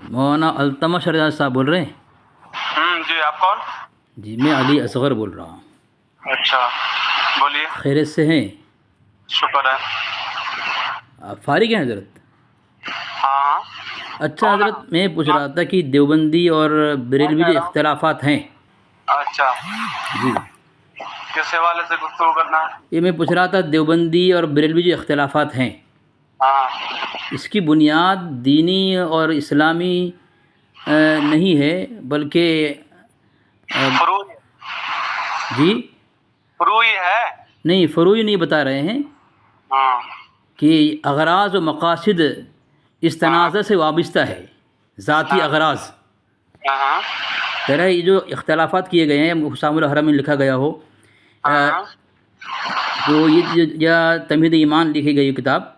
मौलाना अल्तमश रज़ा साहब बोल रहे हैं? जी, आप कौन? जी, मैं अली असगर बोल रहा हूँ। अच्छा, बोलिए। खैरियत से हैं? शुक्र है। आप फारिग हैं हज़रत? हाँ। अच्छा हज़रत, मैं पूछ रहा था कि देवबंदी और बरेलवी जो इख्तलाफात हैं। अच्छा, जी, किस हवाले से गुफ्तगू करना है? ये मैं पूछ रहा था, देवबंदी और बरेलवी जो इख्तलाफात हैं, हाँ। इसकी बुनियाद दीनी और इस्लामी नहीं है, बल्कि फरूई जी फरूई है। नहीं, फ़ुरूई नहीं बता रहे हैं हाँ। कि अगराज़ व मकासद इस तनाज़ा से वाबस्ता है, ज़ाती अगराज़। हाँ। तरह ये जो इख्तलाफात किए गए हैं, हुसामुल हरम में लिखा गया हो, हाँ। जो ये या तमहीद ईमान लिखी गई किताब,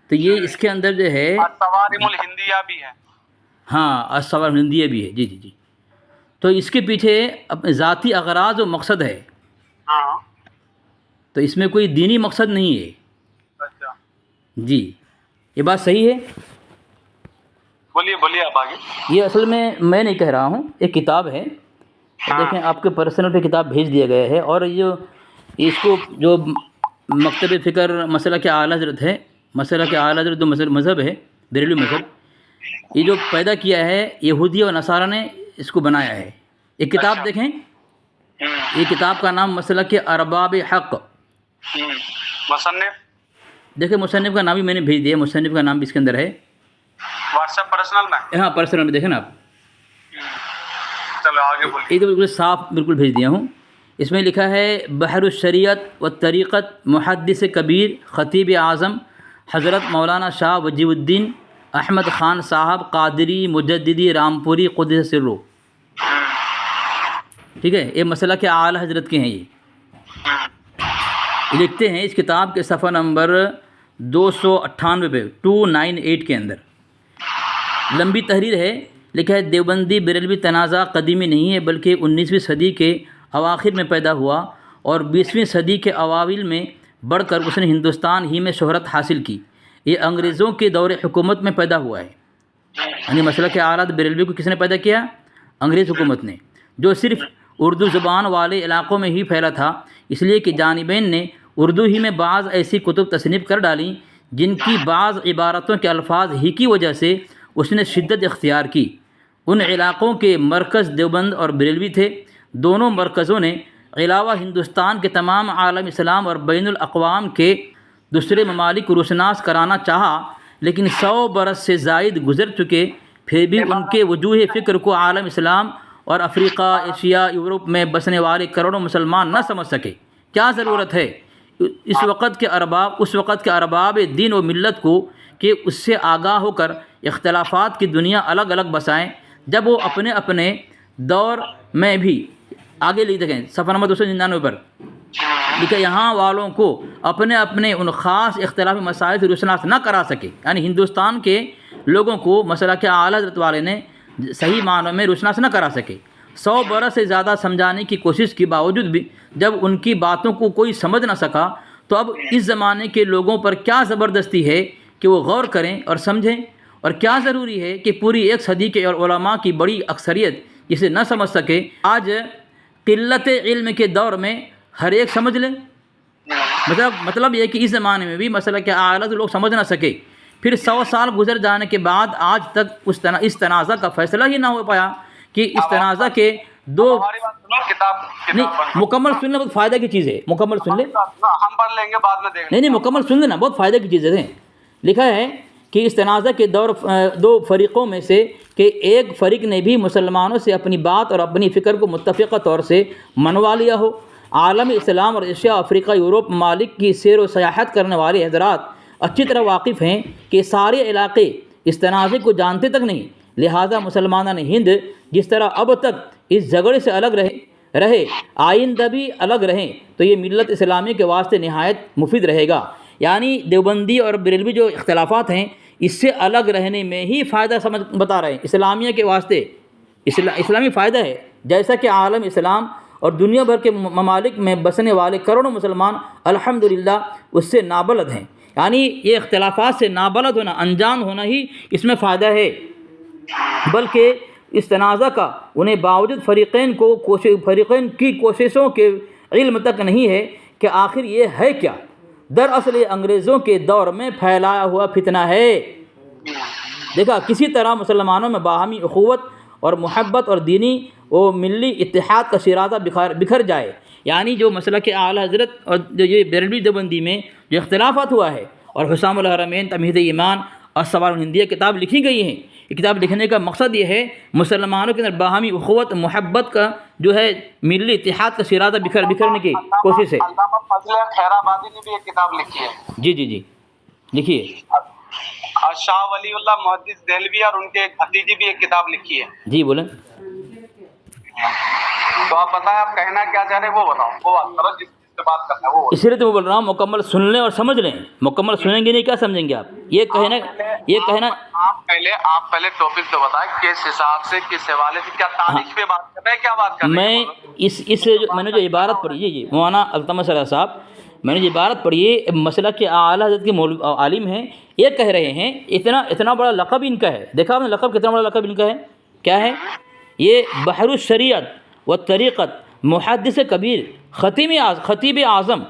तो ये इसके अंदर जो है, सवारिमुल हिंदिया भी है। हाँ, अस्सवार हिंदिया भी है। जी जी जी। तो इसके पीछे अपने ज़ाती अगराज़ व मकसद है, हाँ। तो इसमें कोई दीनी मकसद नहीं है। अच्छा, जी, ये बात सही है? बोलिए बोलिए, आप आगे। ये असल में मैं नहीं कह रहा हूँ, एक किताब है। हाँ। देखें, आपके पर्सनल पे किताब भेज दिया गया है, और ये इसको जो मकतब फ़िक्र मसला के आला हज़रत है, मसला के आला हज़रत जो मज़हब है, बरेलवी मज़हब, ये जो पैदा किया है यहूदी और नसारा ने, इसको बनाया है। एक किताब अच्छा। देखें, ये किताब का नाम मसला के अरबाब हक़। मुसन्निफ? देखिए, मुसन्निफ़ का नाम भी मैंने भेज दिया, मुसन्निफ़ का नाम भी इसके अंदर है। व्हाट्सएप पर्सनल में? हाँ, पर्सनल में देखें ना आप। चलो आगे बोलिए। ये तो बिल्कुल साफ बिल्कुल भेज दिया हूँ। इसमें लिखा है, बहरुश्शरीयत व तरीक़त मुहद्दिस कबीर ख़तीब आज़म हज़रत मौलाना शाह वजीउद्दीन अहमद ख़ान साहब क़ादरी मुजद्दिदी रामपुरी क़ुद्दस सिर्रो। ठीक है, ये मसला के आला हज़रत के हैं। ये लिखते हैं इस किताब के सफ़ा नंबर 298 पे, 298 के अंदर लंबी तहरीर है। लिखा है, देवबंदी बरेलवी तनाज़ा कदीमी नहीं है, बल्कि 19वीं सदी के अवाखिर में पैदा हुआ और 20वीं सदी के अवाविल में बढ़कर उसने हिंदुस्तान ही में शोहरत हासिल की। ये अंग्रेज़ों के दौरे हुकूमत में पैदा हुआ है। यानी मसला के आलात बरेलवी को किसने पैदा किया? अंग्रेज़ हुकूमत ने, जो सिर्फ़ उर्दू ज़ुबान वाले इलाक़ों में ही फैला था, इसलिए कि जानिबैन ने उर्दू ही में बाज़ ऐसी कुतुब तसनीफ़ कर डाली जिनकी बाज़ इबारतों के अल्फाज ही की वजह से उसने शिद्दत इख्तियार की। उन इलाक़ों के मरकज़ देवबंद और बरेलवी थे। दोनों मरकज़ों ने अलावा हिंदुस्तान के तमाम आलम इस्लाम और बैनुल अक़वाम के दूसरे ममालिक को रोशनास कराना चाहा, लेकिन 100 बरस से ज़ायद गुज़र चुके, फिर भी उनके वजूह फ़िक्र को आलम इस्लाम और अफ्रीका, एशिया, यूरोप में बसने वाले करोड़ों मुसलमान न समझ सके। क्या ज़रूरत है इस वक़्त के अरबाब, उस वक़्त के अरबाब दीन व मिल्लत को कि उससे आगाह होकर इख्तलाफात की दुनिया अलग अलग बसाएँ, जब वो अपने अपने दौर में भी आगे लिख देखें, सफ़ा नंबर 299 पर लिखा, यहाँ वालों को अपने अपने उन ख़ास इख्तलाफी मसाइल से रोशनास न करा सके। यानी हिंदुस्तान के लोगों को मसला के आला हज़रत वाले ने सही मानों में रोशनास न करा सके। 100 बरस से ज़्यादा समझाने की कोशिश के बावजूद भी जब उनकी बातों को कोई समझ ना सका, तो अब इस ज़माने के लोगों पर क्या ज़बरदस्ती है कि वो गौर करें और समझें, और क्या ज़रूरी है कि पूरी एक सदी के और उलमा की बड़ी अक्सरियत जिसे न समझ सके, आज क़िल्लत इल्म के दौर में हर एक समझ ले। मतलब ये कि इस ज़माने में भी मसला के आला लोग समझ ना सके, फिर 100 साल गुजर जाने के बाद आज तक इस तनाज़ा का फ़ैसला ही ना हो पाया कि इस तनाज़ा के दो नहीं, मुकम्मल सुन ले, बहुत फ़ायदा की चीज़ है, मुकम्मल सुन ले, हम पढ़ लेंगे बाद में देखेंगे। नहीं, मुकम्मल सुन लेना, बहुत फ़ायदा की चीज़ें हैं। लिखा है कि इस तनाज़ा के दो फ़रीक़ों में से कि एक फ़रीक़ ने भी मुसलमानों से अपनी बात और अपनी फ़िक्र को मुत्तफ़िक़ा तौर से मनवा लिया हो। आलम इस्लाम और एशिया, अफ्रीका, यूरोप मालिक की सैर व सयाहत करने वाले हज़रात अच्छी तरह वाकिफ़ हैं कि सारे इलाक़े इस तनाज़े को जानते तक नहीं। लिहाजा मुसलमान हिंद जिस तरह अब तक इस झगड़े से अलग रहे आइंदा भी अलग रहें, तो ये मिल्लत इस्लामी के वास्ते नहायत मुफीद रहेगा। यानी देवबंदी और बरेलवी जो इख्तलाफात हैं, इससे अलग रहने में ही फ़ायदा समझ बता रहे हैं। इस्लामिया के वास्ते इस्लामी फ़ायदा है, जैसा कि आलम इस्लाम और दुनिया भर के ममालिक में बसने वाले करोड़ों मुसलमान अल्हम्दुलिल्लाह उससे नाबलद हैं। यानी ये इख्तलाफात से नाबलद होना, अनजान होना ही इसमें फ़ायदा है। बल्कि इस तनाज़ा का उन्हें बावजूद फ़रीक़ैन की कोशिशों के इल्म तक नहीं है कि आखिर ये है क्या। दरअसल ये अंग्रेज़ों के दौर में फैलाया हुआ फितना है। देखा, किसी तरह मुसलमानों में बाहमी उख़ुवत और मोहब्बत और दीनी व मिली इत्तेहाद का शिराज़ा बिखर जाए। यानी जो मसला के आला हज़रत और जो ये बेरलवी देवबंदी में जो इख्तिलाफ़ात हुआ है, और हुसामुल हरमैन तमहीद ईमान और सवाल हिंदिया किताब लिखी गई हैं। ये किताब लिखने का मकसद ये है मुसलमानों के अंदर बाहमी उख़ुवत मोहब्बत का जो है मिली इत्तेहाद का शिराज़ा बिखरने की कोशिश है। अल्लामा फजल खैराबादी ने भी एक किताब लिखी है। जी जी जी, लिखिए। शाह वलीउल्लाह मुहद्दिस देहलवी और उनके एक भतीजी भी एक किताब लिखी है। जी बोलें। तो आप बताएं, आप कहना क्या चाह रहे हैं, वो बताओ, वो बात करो जिससे बात करना है वो। इसलिए तो मैं बोल रहा हूँ मुकम्मल सुन लें और समझ लें। मुकम्मल सुनेंगे नहीं, क्या समझेंगे आप? ये कहना आप पहले टॉपिक तो बताएं, किस हिसाब से, किस हवाले से, क्या तारीख पे बात कर रहे हैं, क्या बात कर रहे हैं? मैंने जो इबारत पढ़ी है, ये मौलाना अल्तमश साहब, मैंने जो इबारत पढ़ी है, मसला के आला हज़रत के आलिम हैं, ये कह रहे हैं इतना बड़ा लक़ब इनका है। देखा आपने लक़ब, कितना बड़ा लक़ब इनका है? क्या है ये? बहरुश शरीयत व तरीक़त मुहद्दिस कबीर ख़तीब आज़म,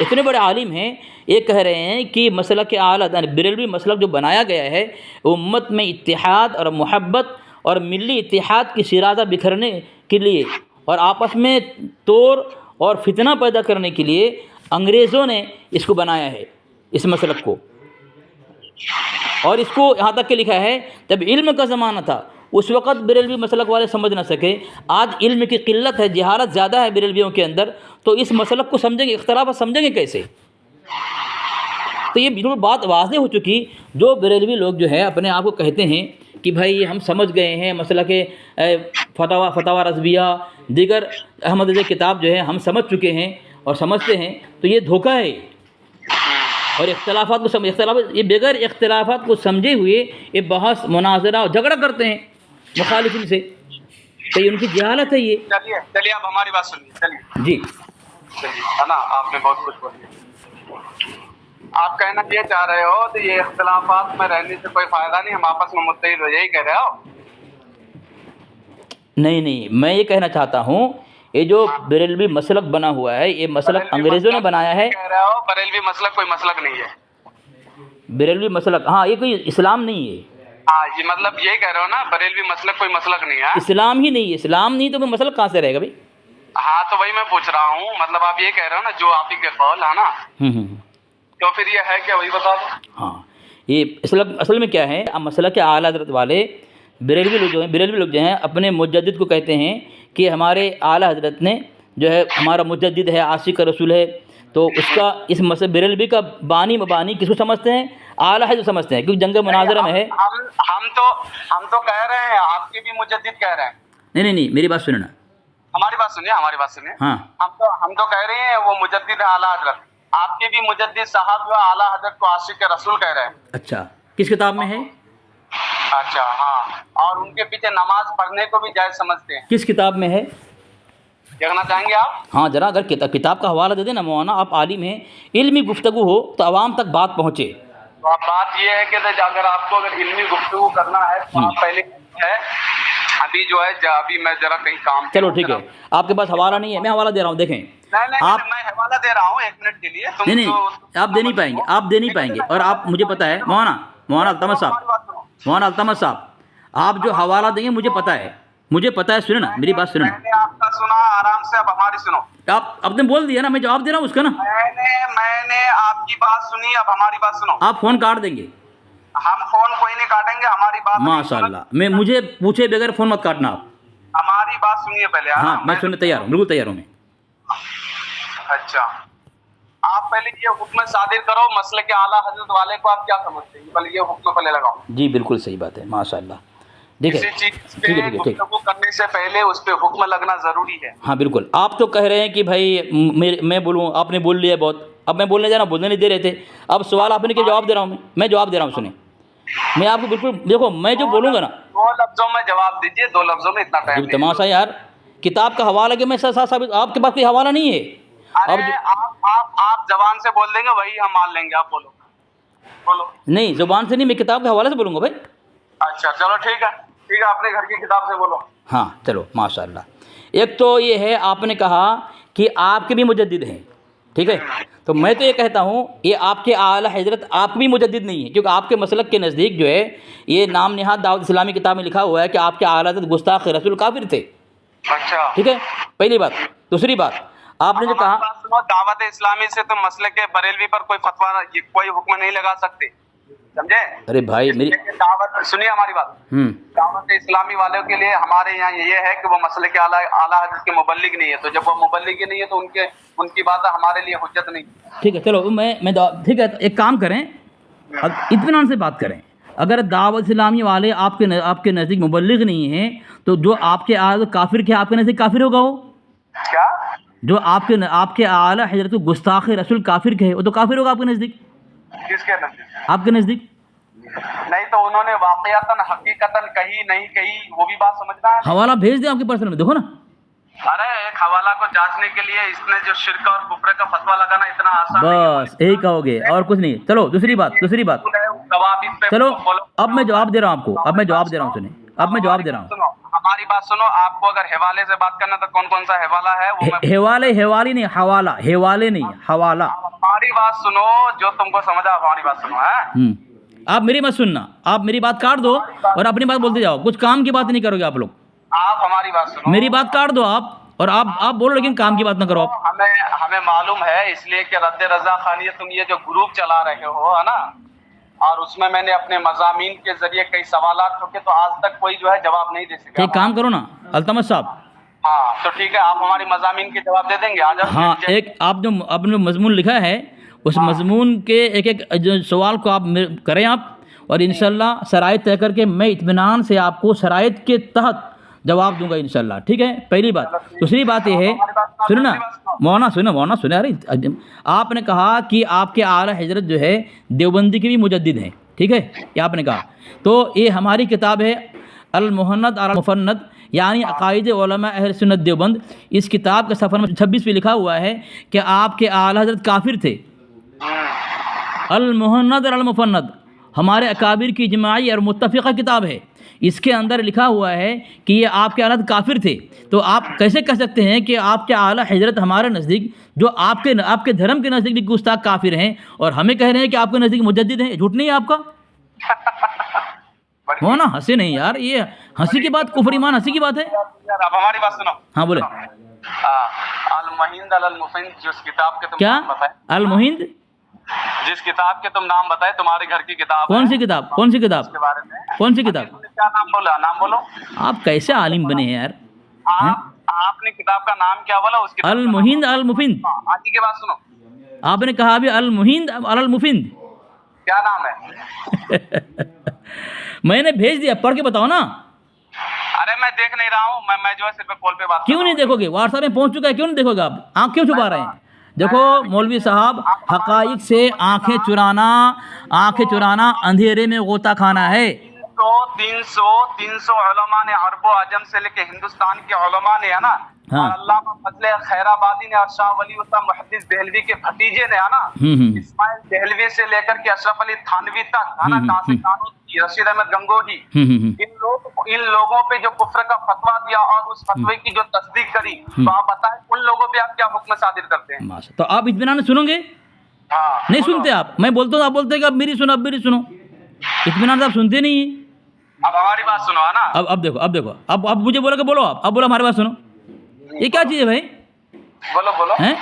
इतने बड़े आलिम हैं। ये कह रहे हैं कि मसला के आला बेरलवी मसलक जो बनाया गया है उम्मत में इत्तेहाद और मोहब्बत और मिली इत्तेहाद की शिराज़ा बिखरने के लिए और आपस में तोड़ और फितना पैदा करने के लिए अंग्रेज़ों ने इसको बनाया है, इस मसलक को। और इसको यहाँ तक के लिखा है, तब इल्म का ज़माना था, उस वक़्त बेरलवी मसलक वाले समझ ना सके। आज इल्म की किल्लत है, जहालत ज़्यादा है बेरलवियों के अंदर, तो इस मसलक को समझेंगे, इख्तिलाफ़ समझेंगे कैसे? तो ये बिल्कुल बात वाज़ेह हो चुकी। जो बेरलवी लोग जो है अपने आप को कहते हैं कि भाई हम समझ गए हैं मसला के फतवा रज़विया दीगर अहमद रज़ा किताब जो है हम समझ चुके हैं और समझते हैं, तो ये धोखा है। और ये बगैर इख्तिलाफ़ात को समझे हुए ये बहस मुनाज़रा और झगड़ा करते हैं मुखालिफिन से, तो ये उनकी जहालत है। ये चलिए आप हमारी बात सुनिए। चलिए जी, चलिए, है ना, आपने बहुत कुछ बोल दिया। आप कहना ये चाह रहे हो तो ये इख्तिलाफात में रहने से कोई फायदा नहीं, हम आपस में मुत्तहिद हो, यही कह रहे हो? नहीं, मैं ये कहना चाहता हूँ, ये जो बेरलवी मसलक बना हुआ है, ये मसलक अंग्रेज़ों ने बनाया है। कह रहे हो बरेलवी मसलक कोई मसलक नहीं है? बेरलवी मसलक, हाँ, ये कोई इस्लाम नहीं है। हाँ, ये मतलब ये कह रहे हो ना, बरेलवी मसलक कोई मसलक नहीं है? इस्लाम ही नहीं है। इस्लाम नहीं तो कोई मसलक कहाँ से रहेगा भाई? हाँ, तो वही मैं पूछ रहा हूँ, मतलब आप ये कह रहे हो ना, जो आप ही के कौल है ना, तो फिर ये है क्या, वही बता दो। हाँ, ये असल में क्या है, अब मसला के आला हज़रत वाले बेरलवी लोग जो हैं अपने मुजद्दिद को कहते हैं कि हमारे आला हज़रत ने जो है हमारा मुजद्दिद है, आशिक रसूल है। तो उसका इस मसले बेरलवी का बानी मबानी किसको समझते हैं? आला है जो समझते हैं, क्योंकि जंग मुनाज़रा में है। हम तो कह रहे हैं, आपके भी मुजद्दिद कह रहे हैं। नहीं, मेरी बात सुनना, हमारी बात सुनिए। हाँ, हम तो कह रहे हैं वो मुजद्दिद आला हज़रत, आपके भी मुजद्दिद साहब जो आला हज़रत को आशिक रसूल कह रहे हैं। अच्छा, किस किताब में है? अच्छा, हाँ, और उनके पीछे नमाज पढ़ने को भी जायज़ समझते हैं। किस किताब में है? देखना चाहेंगे आप? हाँ, जरा अगर किताब का हवाला दे देना मौलाना, आप आलिम हैं, इल्मी गुफ्तगू हो तो आवाम तक बात पहुँचे। तो अब बात ये है कि अगर इल्मी गुफ्तगू करना है तो आप पहले है, अभी जो है अभी मैं जरा कहीं काम, चलो ठीक है, आपके पास हवाला नहीं है, मैं हवाला दे रहा हूँ, देखें। नहीं, मैं हवाला दे रहा हूँ 1 मिनट के लिए। नहीं, आप दे नहीं पाएंगे, और आप, मुझे पता है मौलाना अल्तमश साहब, आप जो हवाला देंगे मुझे पता है, सुनो ना, मेरी बात सुनो ना। मैंने आपका सुना, आराम से, अब हमारी सुनो। आपने बोल दिया ना, मैं जवाब दे रहा हूँ उसका ना। मैंने आपकी बात सुनी, अब हमारी बात सुनो। आप फ़ोन काट देंगे? हम फोन कोई नहीं काटेंगे, हमारी बात माशाअल्लाह। मुझे पूछे बगैर फ़ोन मत काटना आप। हमारी बात सुनिए पहले। हाँ, मैं सुनने तैयार हूँ, बिल्कुल तैयार हूँ मैं। अच्छा, आप पहले ये हुक्म सादिर करो, मसले के आला हज़रत वाले को आप क्या समझते हैं, पहले ये हुक्म पहले लगाओ। जी बिल्कुल सही बात है, माशाअल्लाह। ठीक है, करने से पहले उस पे हुक्म लगना जरूरी है। हाँ बिल्कुल। आप तो कह रहे हैं कि भाई मैं बोलूँ, आपने बोल लिया बहुत, अब मैं बोलने जाना, बोलने नहीं दे रहे थे, अब सवाल आपने क्या जवाब दे रहा हूँ मैं जवाब दे रहा हूँ। सुने, मैं आपको बिल्कुल, देखो मैं जो बोलूँगा ना, 2 लफ्जों में जवाब दीजिए, 2 लफ्जों में इतना टाइम। तमाशा यार, किताब का हवाला के मैं साथ साबित, आपके पास कोई हवाला नहीं है। अरे आप जबान से बोल देंगे, वही हम मान लेंगे, आप बोलो। नहीं, जुबान से नहीं, मैं किताब के हवाले से बोलूँगा भाई। अच्छा चलो ठीक है अपने घर की किताब से बोलो। हाँ चलो माशाल्लाह। एक तो ये है, आपने कहा कि आपके भी मुजद्दिद हैं, ठीक है। तो मैं तो ये कहता हूँ ये आपके आला हज़रत आप भी मुजद्दिद नहीं है, क्योंकि आपके मसलक के नज़दीक जो है ये नाम नहाद दावत इस्लामी किताब में लिखा हुआ है कि आपके आला हज़रत गुस्ताख रसूल काफिर थे। अच्छा ठीक है, पहली बात। दूसरी बात, आपने जो कहा सुनो, दावत इस्लामी से तुम मसले के बरेलवी पर कोई फतवा कोई हुक्म नहीं लगा सकते, समझे? अरे भाई मेरी दावत सुनिए हमारी बात। दावत इस्लामी वालों के लिए हमारे यहाँ ये है कि वो मसले के आला हज़रत के मुबल्लिग नहीं है, तो जब वो मुबल्लिग ही नहीं है तो उनकी बात हमारे लिए हुज्जत नहीं। ठीक है, चलो मैं ठीक है, एक काम करें, अब इत्मीनान से बात करें। अगर दावत इस्लामी वाले आपके नज़दीक मुबल्लिग नहीं हैं तो जो आपके आला काफिर के आपके नज़दीक काफिर होगा वो क्या? जो आपके आला हज़रत गुस्ताख रसूल काफिर के है वो तो काफिर होगा आपके नज़दीक। किसके नज़दीक? आपके नज़दीक नहीं तो उन्होंने वाक़ियतन हकीकतन कही नहीं कही वो भी बात समझना है। हवाला भेज दें आपके पर्सनल में, देखो ना। अरे एक हवाला को जांचने के लिए इसने जो शिर्क और कुफ्र का फतवा लगाना इतना आसान बस यही कहोगे और कुछ नहीं। चलो दूसरी बात चलो अब मैं जवाब दे रहा हूँ आपको, अब मैं जवाब दे रहा हूँ, सुने अब मैं जवाब दे रहा हूँ। हमारी बात सुनो, आपको अगर हवाले से बात करना तो कौन कौन सा हवाला है वो हवाले नहीं, हवाला, हवाले नहीं, हवाला। हमारी बात सुनो, जो तुमको समझा हमारी बात सुनो है। आप मेरी मत सुनना, आप मेरी बात काट दो और अपनी बात बोलते जाओ, कुछ काम की बात नहीं करोगे आप लोग। आप हमारी बात सुनो, मेरी बात काट दो आप, और आप बोलो लेकिन काम की बात ना करो आप। हमें मालूम है, इसलिए कि रद्द रजा खानी तुम ये जो ग्रुप चला रहे हो है ना, और उसमें मैंने अपने मज़ामीन के जरिए कई सवालात ठोके तो आज तक कोई जो है जवाब नहीं दे सका। एक काम करो ना अल्तमश साहब। हाँ तो ठीक है, आप हमारी मज़ामीन के जवाब दे देंगे आज? हाँ, एक आप जो आपने मजमून लिखा है उस मजमून के एक एक जो सवाल को आप करें आप, और इंशाल्लाह शराइत तय करके मैं इत्मीनान से आपको शराइत के तहत जवाब दूंगा इंशाल्लाह। ठीक है, पहली बात। दूसरी बात ये है, सुनो ना मौना सुनो। अरे आपने कहा कि आपके आला हज़रत जो है देवबंदी के भी मुजद्दिद हैं, ठीक है, ये आपने कहा। तो ये हमारी किताब है अल मुहन्नद अल मुफन्नद, यानी अकायद उलमा अहल सुन्नत देवबंद। इस किताब के सफ़र नंबर 26 पे लिखा हुआ है कि आपके आला हज़रत काफिर थे। अल मुहन्नद अल मुफन्नद हमारे अकाबिर की इजमाई और मुत्तफ़िक़ा किताब है। इसके अंदर लिखा हुआ है कि ये आपके आला काफिर थे। तो आप कैसे कह सकते हैं कि आपके आला हज़रत हमारे नज़दीक, जो आपके धर्म के नज़दीक भी गुस्ताख काफिर हैं, और हमें कह रहे हैं कि आपके नज़दीक मुजद्दिद हैं? झूठ नहीं है आपका? हो ना, हंसे नहीं यार, ये हंसी की बात, कुफर ईमान हंसी की बात है। अब हमारी बात सुनो। हाँ बोले। अल मुहिंद अल मुफिंद, जिस किताब के तुम क्या नाम बताए, अल मुहिंद, जिस किताब के तुम नाम बताए, तुम्हारे घर की किताब कौन सी किताब? कौन सी किताब? के बारे में कौन सी किताब? क्या नाम बोला? नाम बोलो। आप कैसे आलिम बने हैं यार? आपने किताब का नाम क्या बोला? उसके अल मुहिंद अल मुफिंद। आगे की बात सुनो, आपने कहा अभी अल मुहिंद अल मुफिंद, क्या नाम है? मैंने भेज दिया, पढ़ के बताओ ना। अरे मैं देख नहीं रहा हूँ, मैं जो है सिर्फ कॉल पे बात। क्यों नहीं देखोगे? व्हाट्सएप में पहुंच चुका है, क्यों नहीं देखोगे आप? आँख क्यों छुपा रहे हैं? देखो मौलवी साहब, हकाइक से आंखें चुराना अंधेरे में गोता खाना है। 300 उलमा ने, अरबो अजम से लेके हिंदुस्तान के उलमा ने है ना, हाँ। और अल्लामा फजले खैराबादी ने और शाह वलीउल्लाह मुहद्दिस देहलवी के भतीजे ने है ना, इस्माइल देहलवी से लेकर के अशरफ अली थानवी तक है ना, कासिम कानूनी, रशीद अहमद गंगोही, इन लोगों पे जो कुफ्र का फतवा दिया और उस फतवे की जो तस्दीक करी, तो आप बताएं उन लोगों पे आप क्या हुक्म सादिर करते हैं? तो आप इत्मीनान सुनोगे? हाँ, नहीं सुनते आप। मैं बोलता हूँ, आप बोलते हैं कि अब मेरी सुनो, अब मेरी सुनो। इत्मीनान से आप सुनते नहीं है। अब हमारी बात सुनो है ना। अब देखो, अब मुझे बोलो कि बोलो आप, अब बोलो हमारी बात सुनो। ये क्या चीज़ है भाई? बोलो हैं?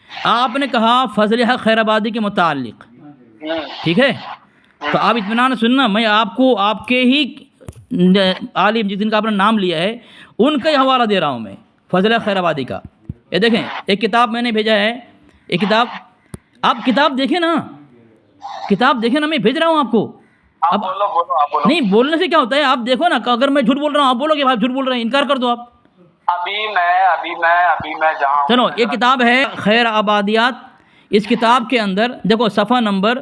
आपने कहा फजल हक खैराबादी के मुताल्लिक, ठीक है, तो आप इत्मीनान सुनना। मैं आपको आपके ही आलिम जिनका आपने नाम लिया है उनका ही हवाला दे रहा हूँ मैं, फजल हक खैराबादी का। ये देखें, एक किताब मैंने भेजा है, एक किताब, आप किताब देखें ना, मैं भेज रहा हूँ आपको। अब बोलो। नहीं, बोलने से क्या होता है? आप देखो ना, अगर मैं झूठ बोल रहा हूँ आप बोलोगे भाई झूठ बोल रहे हैं, इनकार कर दो आप। अभी मैं जहाँ, चलो, ये किताब है खैर आबादियात। इस किताब के अंदर देखो सफ़ा नंबर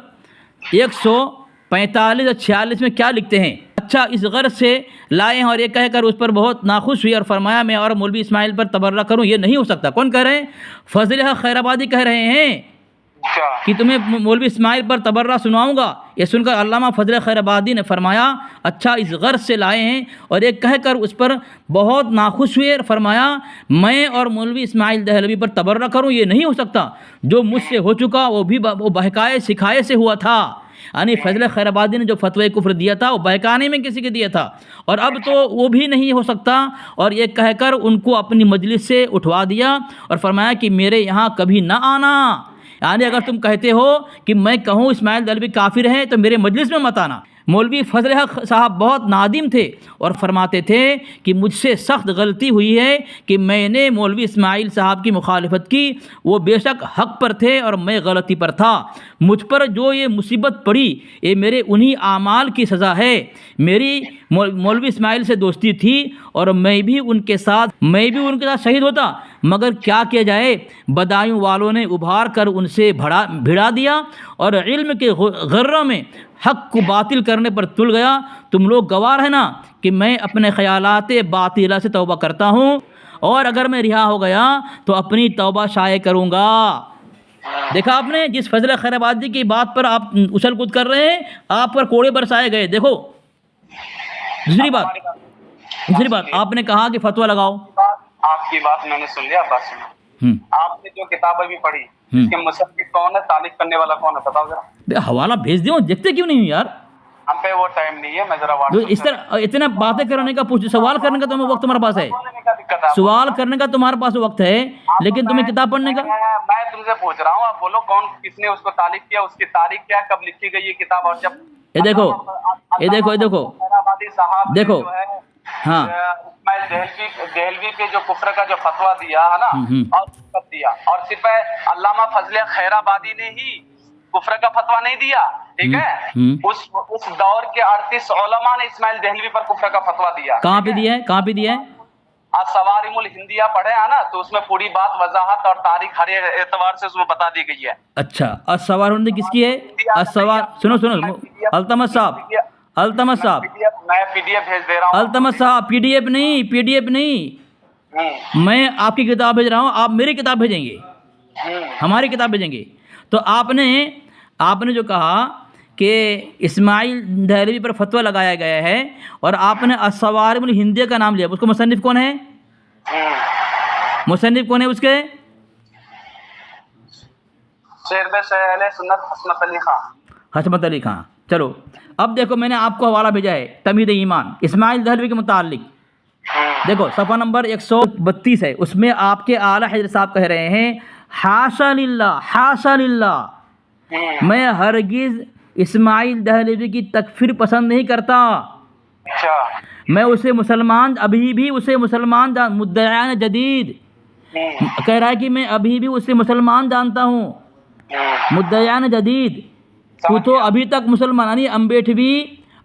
145 और 46 में क्या लिखते हैं। अच्छा, इस गर्ज से लाए हैं और ये कहकर उस पर बहुत नाखुश हुई और फरमाया मैं और मौलवी इस्माइल पर तबर्रा करूं। ये नहीं हो सकता। कौन कह रहे हैं? फजल हक खैराबादी कह रहे हैं कि तुम्हें मौलवी इस्माइल पर तबर्रा सुनाऊंगा। ये सुनकर अल्लामा फजल खैराबादी ने फरमाया अच्छा इस गर्ज से लाए हैं, और एक कहकर उस पर बहुत नाखुश हुए और फरमाया मैं और मौलवी इस्माइल दहलवी पर तबर्रा करूं, ये नहीं हो सकता, जो मुझसे हो चुका वो बहकाए सिखाए से हुआ था। यानी फजल खैराबादी ने जो फतवा कुफ्र दिया था वो बहकाने में किसी के दिया था, और अब तो वो भी नहीं हो सकता। और ये कहकर उनको अपनी मजलिस से उठवा दिया और फरमाया कि मेरे यहाँ कभी ना आना। यानी अगर तुम कहते हो कि मैं कहूँ इस्माइल दहलवी काफिर हैं तो मेरे मजलिस में मत आना। मौलवी फजल हक साहब बहुत नादिम थे और फरमाते थे कि मुझसे सख्त गलती हुई है कि मैंने मौलवी इस्माइल साहब की मुखालफत की, वो बेशक हक़ पर थे और मैं गलती पर था। मुझ पर जो ये मुसीबत पड़ी ये मेरे उन्हीं आमाल की सज़ा है। मेरी मौलवी इस्माइल से दोस्ती थी और मैं भी उनके साथ शहीद होता, मगर क्या किया जाए, बदायूं वालों ने उभार कर उनसे भिड़ा दिया और इल्म के गर्रों में हक़ को बातिल करने पर तुल गया। तुम लोग गवाह है ना कि मैं अपने ख़यालात बातिला से तौबा करता हूँ, और अगर मैं रिहा हो गया तो अपनी तौबा शाये करूँगा। देखा आपने, जिस फजल खैराबादी की बात पर आप उछल कूद कर रहे हैं, आप पर कोड़े बरसाए गए। देखो दूसरी बात आपने कहा कि फतवा लगाओ। आपकी बात मैंने सुन लिया, बात सुनो। आपने जो किताब अभी पढ़ी इसके मुसन्निफ कौन है, तारीफ करने वाला कौन है, बताओ जरा। हवाला भेज दो, देखते क्यों नहीं हो यार? हम पे वो टाइम नहीं है, मैं जरा तो इस तरह इतना बातें करने का सवाल करने का तुम्हें वक्त तुम्हारे पास है, सवाल करने का तुम्हारे पास वक्त है, लेकिन तुम्हें किताब पढ़ने का। मैं तुमसे पूछ रहा हूँ, आप बोलो कौन किसने उसको तारीफ किया, उसकी तारीख क्या, कब लिखी गई ये किताब, और जब ये देखो देखो हाँ देहलवी पे जो कुफ्र का जो फतवा दिया है ना, और सिर्फ अल्लामा फजल खैराबादी ने ही कुफ्र का फतवा नहीं दिया, ठीक है। उस दौर के 38 उलमा ने इस्माइल देहलवी पर कुफ्र का फतवा दिया। कहाँ पे दिया है? सवारिमुल हिंदिया पढ़े है ना, तो उसमें पूरी बात वजाहत और तारीख हर एतबार से उसमें बता दी गई है। अच्छा, असवार किसकी है? असवार सुनो अल्तमस साहब मैं पीडीएफ भेज दे रहा हूँ। अल्तमस साहब पीडीएफ नहीं, मैं आपकी किताब भेज रहा हूँ, आप मेरी किताब भेजेंगे, हमारी किताब भेजेंगे। तो आपने जो कहा कि इस्माइल दहलवी पर फतवा लगाया गया है और आपने अस्सवारिमुल हिंदिया का नाम लिया, उसको मुसन्निफ कौन है? मुसन्निफ कौन है उसके? हसमत अली खां। चलो अब देखो, मैंने आपको हवाला भेजा है तमीद ईमान इस्माइल दहलवी के मुतालिक। देखो सफ़ा नंबर 132 है, उसमें आपके आला हज़रत साहब कह रहे हैं हाशा लिल्लाह, मैं हरगिज़ इस्माइल दहलवी की तकफीर पसंद नहीं करता। मैं उसे मुसलमान, अभी भी उसे मुसलमान मुद्दयान जदीद कह रहा है कि मैं अभी भी उसे मुसलमान जानता हूँ। मुद्दयान जदीद वो तो अभी तक मुसलमान, यानी अम्बेठवी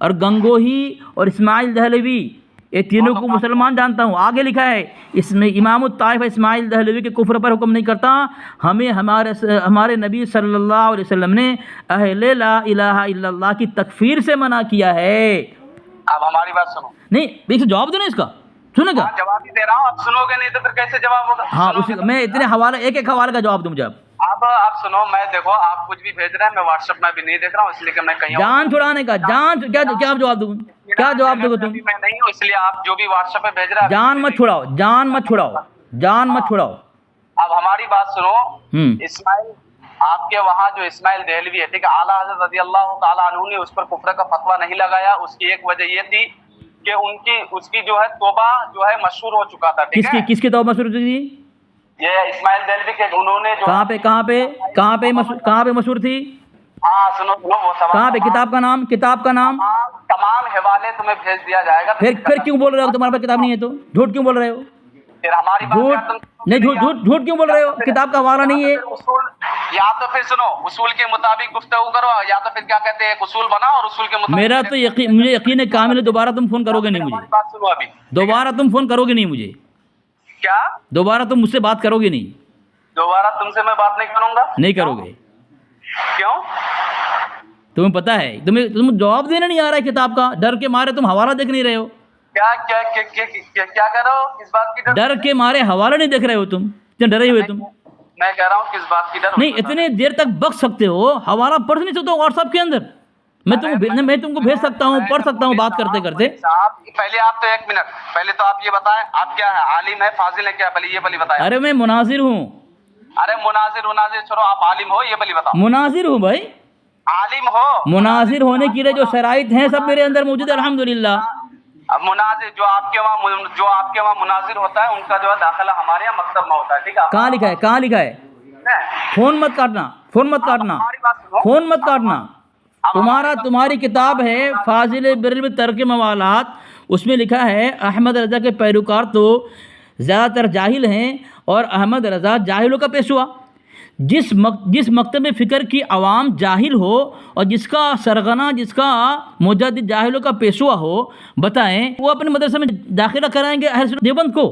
और गंगोही और इस्माइल दहलवी, ये तीनों को मुसलमान जानता हूँ। आगे लिखा है इसमें इमाम ताइफ इस्माइल दहलवी के कुफ्र पर हुक्म नहीं करता, हमें हमारे नबी सल्लल्लाहु अलैहि वसल्लम ने अहले ला इलाहा इल्लल्लाह की तकफीर से मना किया है। अब हमारी बात सुनो। नहीं देखो, जवाब दो ना इसका, सुनेगा? जवाब ही दे रहा हूँ, अब सुनोगे नहीं तो फिर कैसे जवाब होगा? हाँ उसी मैं इतने हवाले एक हवाले का जवाब दूँ। जब अब आप सुनो, मैं देखो आप कुछ भी भेज रहे हैं, मैं व्हाट्सएप में भी नहीं देख रहा हूँ, इसलिए कि मैं कहीं जान छुड़ाने का क्या जवाब दूँ? क्या जवाब दोगे तुम? मैं नहीं हूँ, इसलिए आप जो भी व्हाट्सएप पे भेज रहे हैं जान मत छुड़ाओ। अब हमारी बात सुनो। इस्माइल, आपके वहाँ जो इस्माइल दहलवी है, ठीक है, आला हज़रत रज़ियल्लाहु ताला अन्हु ने उस पर कुफ्र का फतवा नहीं लगाया। उसकी एक वजह ये थी कि उसकी जो है तौबा जो है मशहूर हो चुका था, ठीक है। किसकी तौबा मशहूर थी? ये इस्माइल दहलवी के, उन्होंने जो कहाँ पे मशहूर थी? हाँ सुनो वो सब कहाँ पे? किताब का नाम तमाम हवाले तुम्हें भेज दिया जाएगा। फिर क्यों बोल रहे हो? तुम्हारे पास किताब नहीं है तो झूठ क्यों बोल रहे हो? फिर हमारी झूठ क्यों बोल रहे हो? किताब का हवाला नहीं है। या तो फिर सुनो, उसूल के मुताबिक गुफ्तगू करो, या तो फिर क्या कहते हैं उसूल बनाओ और उसूल के मुताबिक। मेरा तो मुझे यकीन है कामिल है, दोबारा तुम फोन करोगे नहीं मुझे। बात सुनो, अभी दोबारा तुम फोन करोगे नहीं मुझे। क्या दोबारा तुम मुझसे बात करोगे नहीं? दोबारा तुमसे मैं बात नहीं करूंगा। नहीं करोगे? क्यों? तुम्हें पता है, तुम जवाब देना नहीं आ रहा है किताब का, डर के मारे तुम हवाला देख नहीं रहे हो। क्या कर रहे हो? किस बात की डर के मारे हवाला नहीं देख रहे हो तुम, इतने डरे हुए तुम। मैं कह रहा हूँ किस बात की डर? नहीं, इतने देर तक बक सकते हो, हवाला पढ़ नहीं सकते हो व्हाट्सएप के अंदर। मैं तुमको भेज सकता हूँ, पढ़ सकता हूँ बात करते करते। साहब पहले आप तो 1 मिनट पहले तो आप ये बताएं आप क्या है, आलिम है फाजिल है क्या, पहले ये बली बताएं। अरे मैं मुनाजिर हूँ। अरे मुनाजिर छोड़ो, आप आलिम हो ये बली बताओ। मुनाजिर हूँ भाई, आलिम हो। मुनाजिर होने के लिए जो शराइत हैं सब मेरे अंदर मौजूद है अल्हम्दुलिल्लाह। अब मुनाजिर जो आपके वहाँ मुनाजिर होता है उनका जो है दाखिला हमारे यहाँ मकतब में होता है, ठीक है। कहाँ लिखा है, कहाँ लिखा है? फोन मत काटना, फोन मत काटना, फोन मत काटना। तुम्हारी किताब है फाजिल बिरल तर्क मवालात, उसमें लिखा है अहमद रज़ा के पैरोकार तो ज़्यादातर जाहिल हैं और अहमद रज़ा जाहिलों का पेशवा। जिस मकतब फ़िक्र की आवाम जाहिल हो और जिसका सरगना, जिसका मुजद्दिद जाहिलों का पेशवा हो, बताएं वो अपने मदरसे में दाखिला कराएंगे अहले सुन्नत देवबंद को?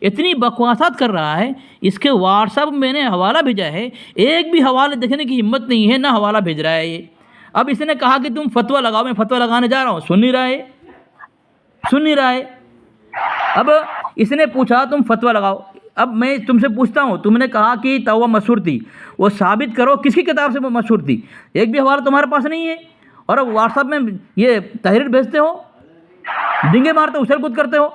इतनी बकवासात कर रहा है। इसके व्हाट्सएप में मैंने हवाला भेजा है, एक भी हवाला देखने की हिम्मत नहीं है, ना हवाला भेज रहा है ये। अब इसने कहा कि तुम फतवा लगाओ, मैं फतवा लगाने जा रहा हूँ, सुन नहीं रहा है। अब इसने पूछा तुम फतवा लगाओ, अब मैं तुमसे पूछता हूँ, तुमने कहा कि तौबा मशहूर थी, वो साबित करो किसकी किताब से वो मशहूर थी। एक भी हवाला तुम्हारे पास नहीं है और अब व्हाट्सएप में ये तहरीर भेजते हो, डिंगे मारते हो, उछल कूद करते हो।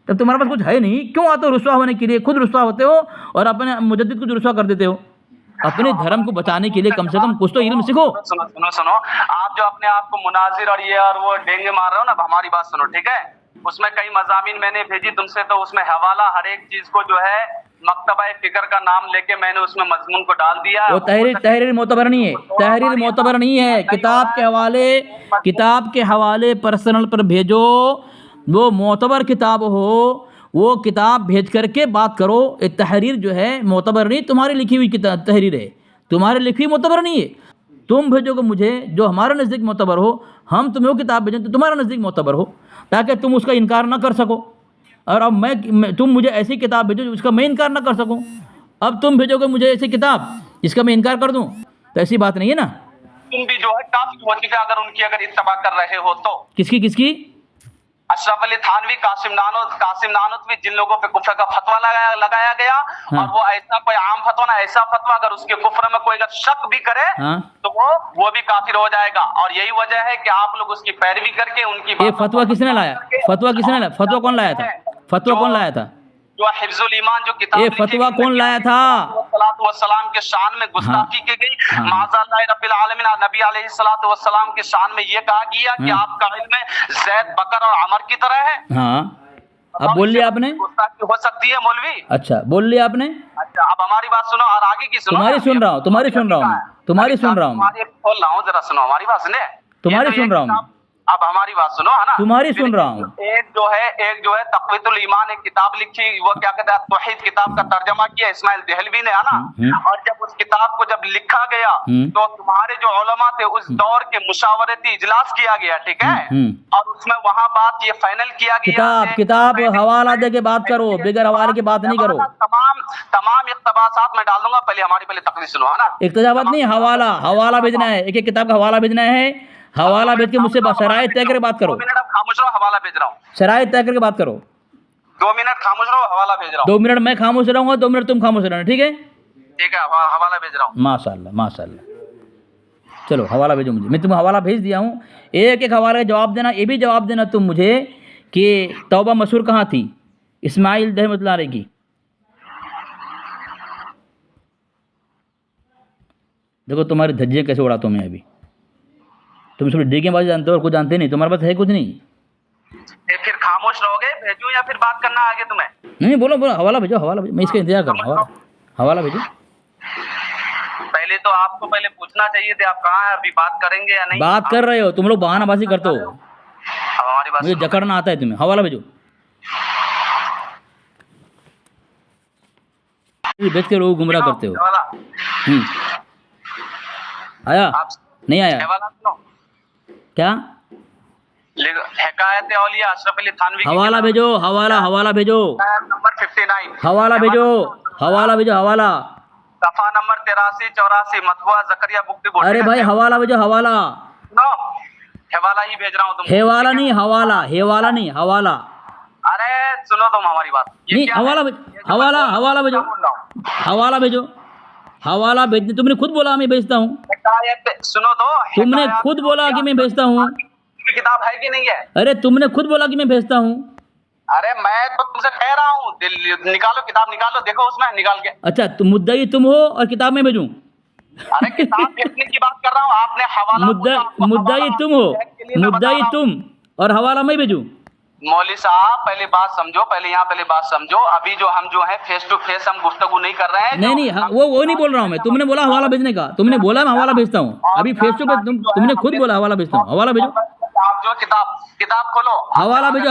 जब तुम्हारे पास कुछ है नहीं, क्यों आते हो रुस्वा होने के लिए? खुद रुस्वा होते हो और अपने मुजद्दिद को रुस्वा कर देते हो। अपने धर्म को बचाने के लिए कम से कम कुछ तो इल्म सीखो। सुनो, आप जो अपने आप को मुनाजिर और ये और वो डेंगे मार रहे हो ना, हमारी बात सुनो, ठीक है। उसमें कई मज़ामीन मैंने भेजी तुमसे, तो उसमें हवाला हर एक चीज को जो है मकतबा फिक्र का नाम लेके मैंने उसमें मजमून को डाल दिया। वो तहरीर मोतबर नहीं है, तहरीर मोतबर नहीं है। किताब के हवाले पर्सनल पर भेजो, वो मोतबर किताब हो, वो किताब भेज करके बात करो। ये तहरीर जो है मोतबर नहीं, तुम्हारी लिखी हुई किताब तहरीर है, तुम्हारी लिखी हुई मोतबर नहीं है। तुम भेजोगे मुझे जो हमारे नज़दीक मोतबर हो, हम तुम्हें वो किताब भेजें तो तुम्हारा नज़दीक मोतबर हो, ताकि तुम उसका इनकार ना कर सको। और अब तुम मुझे ऐसी किताब भेजो जिसका मैं इनकार ना कर सकूं। अब तुम भेजोगे मुझे ऐसी किताब जिसका मैं इनकार कर दूं, तो ऐसी बात नहीं है ना। तुम भी जो है काफी होती है अगर उनकी इत्तबा कर रहे हो तो। किसकी? अशरफ अली थानवी, कासिम नानोतवी, जिन लोगों पे कुफ्र का फतवा लगाया गया। हाँ। और वो ऐसा कोई आम फतवा ना, ऐसा फतवा अगर उसके कुफ्र में कोई अगर शक भी करे, हाँ। तो वो भी काफिर हो जाएगा। और यही वजह है कि आप लोग उसकी पैरवी करके उनकी ये फतवा किसने लाया? फतवा कौन लाया था? जो हिफ्जुल ईमान जो किताब, ये फतवा कौन लाया था? सलाम के शान में गुस्ताखी की गई। माज़अल्लाह रब्बिल आलमीन, नबी अलैहिस्सलातु वस्सलाम के शान में ये कहा गया कि आपका इल्म ज़ैद, बकर और अमर की तरह है। हाँ, अब बोल लिया आपने। गुस्ताखी हो सकती है मौलवी। अच्छा, बोल लिया आपने। अच्छा, अब हमारी बात सुनो और आगे की सुनो। तुम्हारी सुन रहा हूँ। खोल रहा हूँ, जरा सुनो हमारी बात सुने। तुम्हारी सुन रहा हूँ। अब हमारी बात सुनो, है ना। तुम्हारी सुन रहा हूँ। एक जो है तक़वीतुल ईमान एक किताब लिखी, वो क्या कहते हैं तौहीद किताब का तर्जमा किया इस्माइल देहलवी ने, है ना। और जब उस किताब को जब लिखा गया तो तुम्हारे जो उलमा थे उस दौर के मुशावरती इजलास किया गया, ठीक है। और उसमें वहाँ बात ये फाइनल किया गया, किताब हवाला दे के बात करो, बगैर हवाले की बात नहीं करो। तमाम इक़्तिबासात में डाल दूंगा, पहले तकरीर सुनो, है ना। इक़्तिबासात नहीं, हवाला भेजना है, एक किताब का हवाला भेजना है। हवाला भेज के मुझसे शराइत तय करके बात करो। 2 मिनट खामोश रहो, हवाला भेज रहा हूँ। शराइत तय करके बात करो। 2 मिनट खामोश रहो, हवाला भेज रहा हूँ। 2 मिनट मैं खामोश रहूंगा, 2 मिनट तुम खामोश रहना, ठीक है। हवाला भेज रहा हूँ। माशाल्लाह। चलो हवाला भेजो मुझे, मैं तुम्हें हवाला भेज दिया हूँ। एक हवाले का जवाब देना, ये भी जवाब देना तुम मुझे कि तौबा मशहूर कहाँ थी इस्माइल रहमतुल्लाह अलैह की। देखो तुम्हारी धज्जियाँ कैसे उड़ाता हूँ मैं अभी। तुम सिर्फ डीके बाजी जानते हो और कुछ जानते नहीं, तुम्हारे पास है कुछ नहीं। फिर खामोश रहोगे, भेजूं या फिर बात करना आगे तुम्हें? नहीं, बोलो हवाला भेजो, मैं इसका इंतजार कर रहा हूँ। हवाला भेजो। पहले तो आपको पूछना चाहिए थे आप कहाँ है, अभी बात करेंगे या नहीं? बात कर रहे हो तुम लोग, बहानाबाजी करते हो। हमारी बात मुझे जकड़ना आता है तुम्हें। हवाला भेजो, भेज के लोग गुमराह करते हो। आया नहीं आया क्या? हिकायत औलिया अशरफ अली थानवी हवाला भेजो, हवाला भेजो, नंबर 59 हवाला भेजो, हवाला सफा नंबर 83-84 मतबुआ जकरिया बुक्ति बोर्ड। अरे भाई हवाला भेजो, हवाला ही भेज रहा हूँ तुम। हेवाला नहीं, हवाला। अरे सुनो तुम हमारी बात नहीं, हवाला भेजो, हवाला भेजो। हवाला भेजने तुमने खुद बोला मैं भेजता हूँ। हिकायत सुनो तो, तुमने हिकायत खुद बोला कि मैं भेजता हूँ। की किताब है कि नहीं है? अरे तुमने खुद बोला कि मैं भेजता हूँ। अरे मैं तो तुमसे कह रहा हूँ, निकालो किताब, निकालो, देखो उसमें निकाल के। अच्छा, तुम मुद्दाई तुम हो और किताब में भेजूं? अरे किताब भेजने की बात कर रहा हूँ, आपने हवाला पूछा, आपको मुद्दाई हवाला तुम हो, के लिए मैं बता मुद्दाई रहा हूँ। तुम, और हवाला मैं भेजूं? मौलवी साहब पहले बात समझो, पहले बात समझो। अभी जो हम जो है फेस टू फेस हम गुफ्तगू नहीं कर रहे हैं। नहीं नहीं, हाँ, वो नहीं बोल रहा हूँ मैं। तुमने बोला हवाला भेजने का, तुमने बोला मैं हवाला भेजता हूँ। अभी फेस टू फेस तुमने खुद बोला हवाला भेजता हूँ। हवाला भेजो, आप जो किताब खोलो, हवाला भेजो,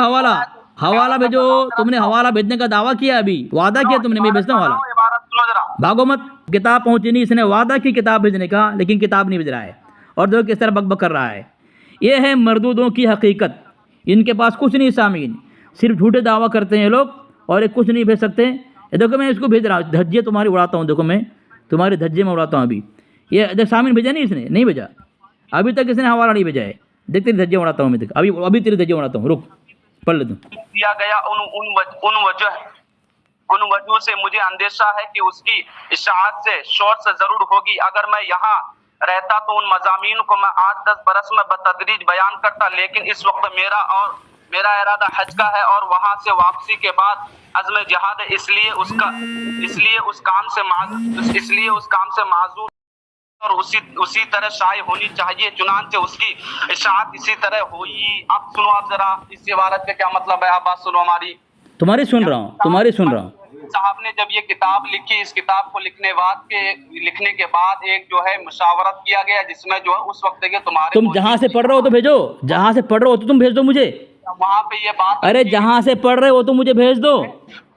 हवाला भेजो। तुमने हवाला भेजने का दावा किया, अभी वादा किया तुमने, मैं भेजता हूँ हवाला। सुनो जरा, भागो मत, किताब पहुंची नहीं। इसने वादा की किताब भेजने का, लेकिन किताब नहीं भेज रहा है, और देखो किस तरह बकबक कर रहा है। ये है मरदूदों की हकीकत। इनके पास कुछ नहीं सामीन, सिर्फ झूठे दावा करते हैं ये लोग, और ये कुछ नहीं भेज सकते। ये देखो मैं इसको भेज रहा हूँ, धज्जे तुम्हारी उड़ाता हूँ। देखो मैं तुम्हारे धज्जे में उड़ाता हूँ अभी। ये देख, सामीन भेजा नहीं इसने, नहीं भेजा अभी तक, इसने हवाला नहीं भेजा है। देख तेरी धज्जे उड़ाता हूँ मैं, देख अभी तेरी धज्जे उड़ाता हूँ। रुक, पढ़ ले तुम। किया गया उन वजह से मुझे अंदेशा है कि उसकी इशाअत से शोर से जरूर होगी। अगर मैं यहाँ रहता तो उन मजामीन को मैं 8-10 बरस में बतदरीज बयान करता, लेकिन इस वक्त मेरा इरादा हज का है और वहां से वापसी के बाद अज़्म जिहाद है। इसलिए उस काम से माजूर और उसी तरह शाये होनी चाहिए। चुनांचे उसकी इशाअत इसी तरह हुई। अब सुनो आप जरा इस इबारत का क्या मतलब है, आप बात सुनो हमारी। तुम्हारी सुन रहा हूँ। साहब ने जब ये किताब लिखी, इस किताब को लिखने के बाद एक जो है मुशावरत किया गया, जिसमें जो है उस वक्त के तुम जहां से पढ़ रहे हो तो भेजो, जहां से पढ़ रहे हो तो तुम भेज दो मुझे। वहां पे ये बात, अरे जहां से पढ़ रहे हो तो मुझे भेज दो।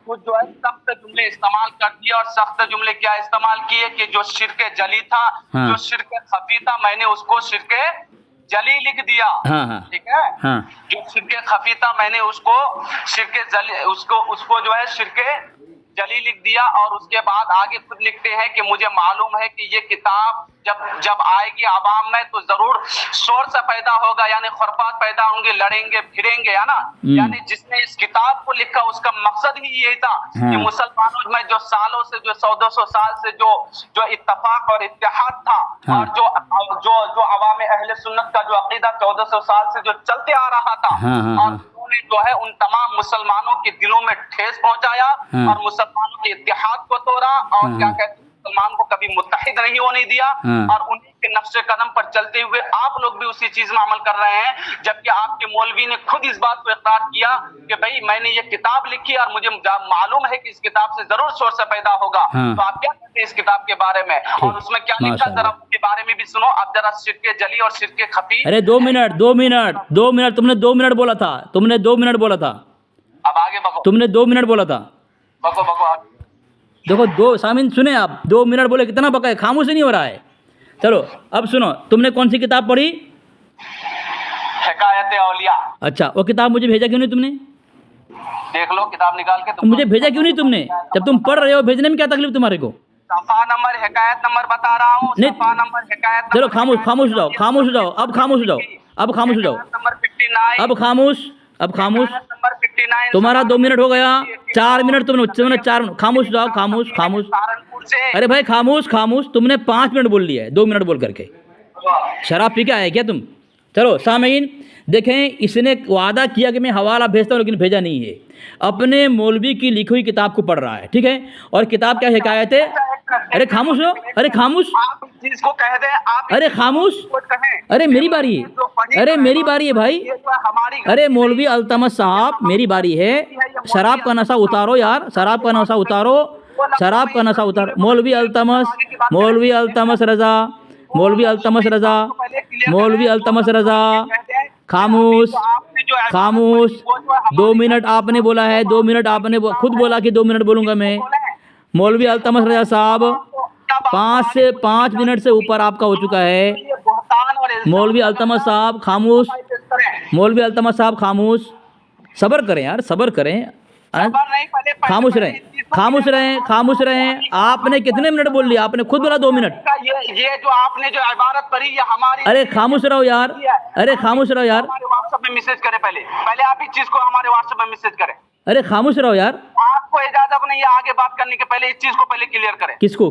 कुछ जो है सख्त जुमले इस्तेमाल कर दिए, और सख्त जुमले क्या इस्तेमाल किए कि जो शिरके जली था, हाँ। जो शिरके खफी था, मैंने उसको शिरके जली लिख दिया। हाँ। ठीक है, हाँ। जो शिरके खफी था मैंने उसको शिरके जली उसको जो है शिरके जली लिख दिया। और उसके बाद आगे खुद लिखते हैं कि मुझे मालूम है कि ये किताब जब आएगी आवाम में तो जरूर शोर से पैदा होगा, यानी खुरफात पैदा होंगे, लड़ेंगे फिरेंगे, है ना। यानी जिसने इस किताब को लिखा उसका मकसद ही यही था कि मुसलमानों में जो सालों से, जो 100-200 साल से जो इत्तेफाक और इत्तेहाद था, और जो अवाम अहले सुन्नत का जो अकीदा 1400 साल से जो चलते आ रहा था, और उन्होंने जो है उन तमाम मुसलमानों के दिलों में ठेस पहुंचाया और मुसलमानों के इत्तेहाद को तोड़ा, और क्या कहते हैं, मुसलमान को कभी मुत्तहिद नहीं होने दिया। और उन्हीं के नक्शे कदम पर चलते हुए आप लोग भी उसी चीज में अमल कर रहे हैं। जबकि आपके मौलवी ने खुद इस बात को इकरार किया कि भाई मैंने ये किताब लिखी और मुझे मालूम है कि इस किताब से जरूर शोर से पैदा होगा। तो आप क्या कहते हैं इस किताब के बारे में, और उसमें क्या लिखा, जरा उसके बारे में भी सुनो आप जरा। शिरके जली और शिरके खफी। अरे 2 मिनट, तुमने 2 मिनट बोला था, तुमने 2 मिनट बोला था। अब आगे बको, तुमने 2 मिनट बोला था। बको देखो, 2 सामीन सुने आप, 2 मिनट बोले, कितना बका है, खामोश नहीं हो रहा है। चलो अब सुनो, तुमने कौन सी किताब पढ़ी? हिकायत औलिया। अच्छा, वो किताब मुझे भेजा क्यों नहीं तुमने? देख लो किताब निकाल के। मुझे भेजा क्यों नहीं तुमने? जब तुम पढ़ रहे हो, भेजने में क्या तकलीफ तुम्हारे को? सफा नंबर हिकायत नंबर बता रहा हूँ, सफा नंबर हिकायत। चलो खामोश हो जाओ, अब खामोश हो जाओ, नंबर 59। अब खामोश। नंबर 59। तुम्हारा 2 मिनट हो गया, 4 मिनट तुमने 4 मिनट। खामोश हो जाओ, खामोश। सहारनपुर से। अरे भाई खामोश। तुमने 5 मिनट बोल लिया है 2 मिनट बोल करके। शराब पी के आए क्या तुम? चलो सामीन देखें, इसने वादा किया कि मैं हवाला भेजता हूँ, लेकिन भेजा नहीं है। अपने मौलवी की लिखी हुई किताब को पढ़ रहा है, ठीक है। और किताब क्या हिकायत है? अरे खामोश हो, अरे खामोश। आप चीज को कह दें, आप अरे खामोश। अरे मेरी बारी है, अरे मेरी बारी है भाई। अरे मौलवी अल्तमस साहब, मेरी बारी है। शराब का नशा उतारो यार, शराब का नशा उतारो, शराब का नशा उतारो। मौलवी अल्तमस रजा, मौलवी अल्तमस रजा। खामोश। 2 मिनट आपने बोला है, 2 मिनट आपने खुद बोला कि 2 मिनट बोलूंगा मैं। मौलवी अल्तमस रजा साहब, 5 मिनट से ऊपर आपका हो चुका है। मौलवी अल्तमस साहब खामोश, मौलवी अल्तमस साहब खामोश। सब्र करें यार, सब्र करें। खामोश रहें। आपने कितने मिनट बोल लिया? आपने खुद बोला 2 मिनट। ये जो आपने जो इबारत पढ़ी ये हमारी। अरे खामोश रहो यार, अरे खामोश रहो यार। हमारे व्हाट्सएप में मैसेज करें, पहले आप इस चीज को हमारे व्हाट्सएप में मैसेज करें। अरे खामोश रहो यार। आपको इजाजत नहीं है आगे बात करने के, पहले इस चीज को पहले क्लियर करें। किसको?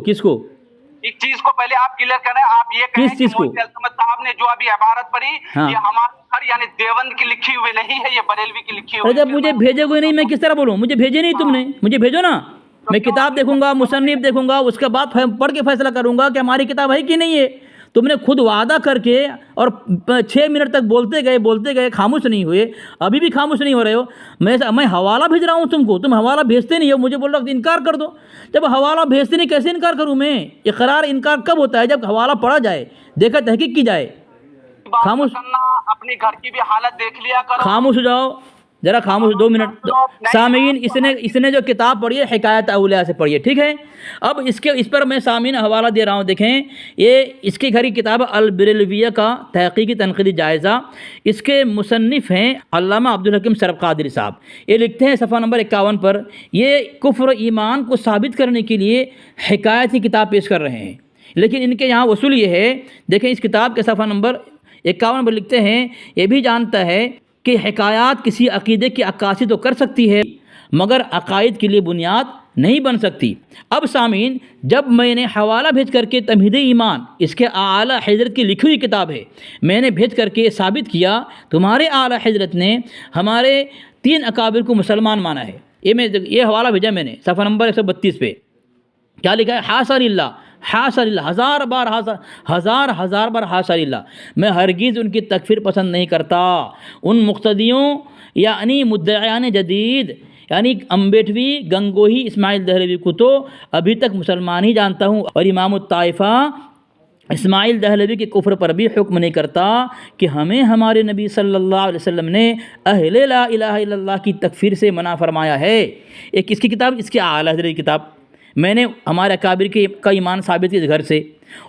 एक चीज को पहले आप क्लियर करें। आप ये कहें किस चीज को? मोहम्मद अहमद साहब ने जो अभी इबारत पढ़ी, हाँ। ये हमारे घर यानी देवबंद की लिखी हुई नहीं है, ये बरेलवी की लिखी अरे हुई जब मुझे भेजोगे नहीं, मैं किस तरह बोलूँ? मुझे भेजे नहीं तुमने, मुझे भेजो ना। मैं किताब देखूंगा, मुसन्निफ देखूंगा, उसके बाद पढ़ के फैसला करूंगा कि हमारी किताब है कि नहीं है। तुमने खुद वादा करके और 6 मिनट तक बोलते गए, खामोश नहीं हुए, अभी भी खामोश नहीं हो रहे हो। मैं हवाला भेज रहा हूँ तुमको, तुम हवाला भेजते नहीं हो, मुझे बोल रहा हो इनकार कर दो। जब हवाला भेजते नहीं, कैसे इनकार करूँ मैं? इकरार इनकार कब होता है? जब हवाला पढ़ा जाए, देखा तहकीक की जाए। खामोश, अपनी घर की भी हालत देख लिया करो। खामोश हो जाओ जरा, खामोश 2 मिनट। सामीन, इसने जो किताब पढ़ी है हिकायत औलिया से पढ़ी है, ठीक है। अब इस पर मैं सामीन हवाला दे रहा हूँ, देखें। ये इसके घर की किताब अल बरेलविया का तहकीकी तनक़ीदी जायज़ा। इसके मुसन्निफ़ हैं अल्लामा अब्दुल हकीम शरफ क़ादरी साहब। ये लिखते हैं सफ़ा नंबर 51 पर, ये कुफ्र ईमान को साबित करने के लिए हिकायत की किताब पेश कर रहे हैं। लेकिन इनके यहाँ वसूल ये है, देखें इस किताब के सफ़ा नंबर 51 पर लिखते हैं, ये भी जानता है कि हिकायात किसी अक़ीदे की अक्कासी तो कर सकती है, मगर अक़ाइद के लिए बुनियाद नहीं बन सकती। अब सामीन, जब मैंने हवाला भेज करके तमहीद ईमान, इसके आला हज़रत की लिखी हुई किताब है, मैंने भेज करके साबित किया, तुम्हारे आला हज़रत ने हमारे 3 अकाबिर को मुसलमान माना है। ये हवाला भेजा मैंने सफ़ा नंबर 132 पे। क्या लिखा है? हाशा हजार बार हाशा लिल्लाह। मैं हरगिज़ उनकी तकफीर पसंद नहीं करता। उन मुक़्तदियों यानी मुद्दईयान जदीद यानी अम्बेडवी, गंगोही, इस्माइल दहलवी को तो अभी तक मुसलमान ही जानता हूँ, और इमाम ताइफ़ा इस्माइल दहलवी के कुफ्र पर भी हुक्म नहीं करता कि हमें हमारे नबी सल्लल्लाहु अलैहि वसल्लम ने अहले ला इलाहा इल्लल्लाह की तकफीर से मना फरमाया है। एक किसकी किताब? इसकी आला हज़रत की किताब। मैंने हमारे अकाबिर का ईमान साबित किया घर से।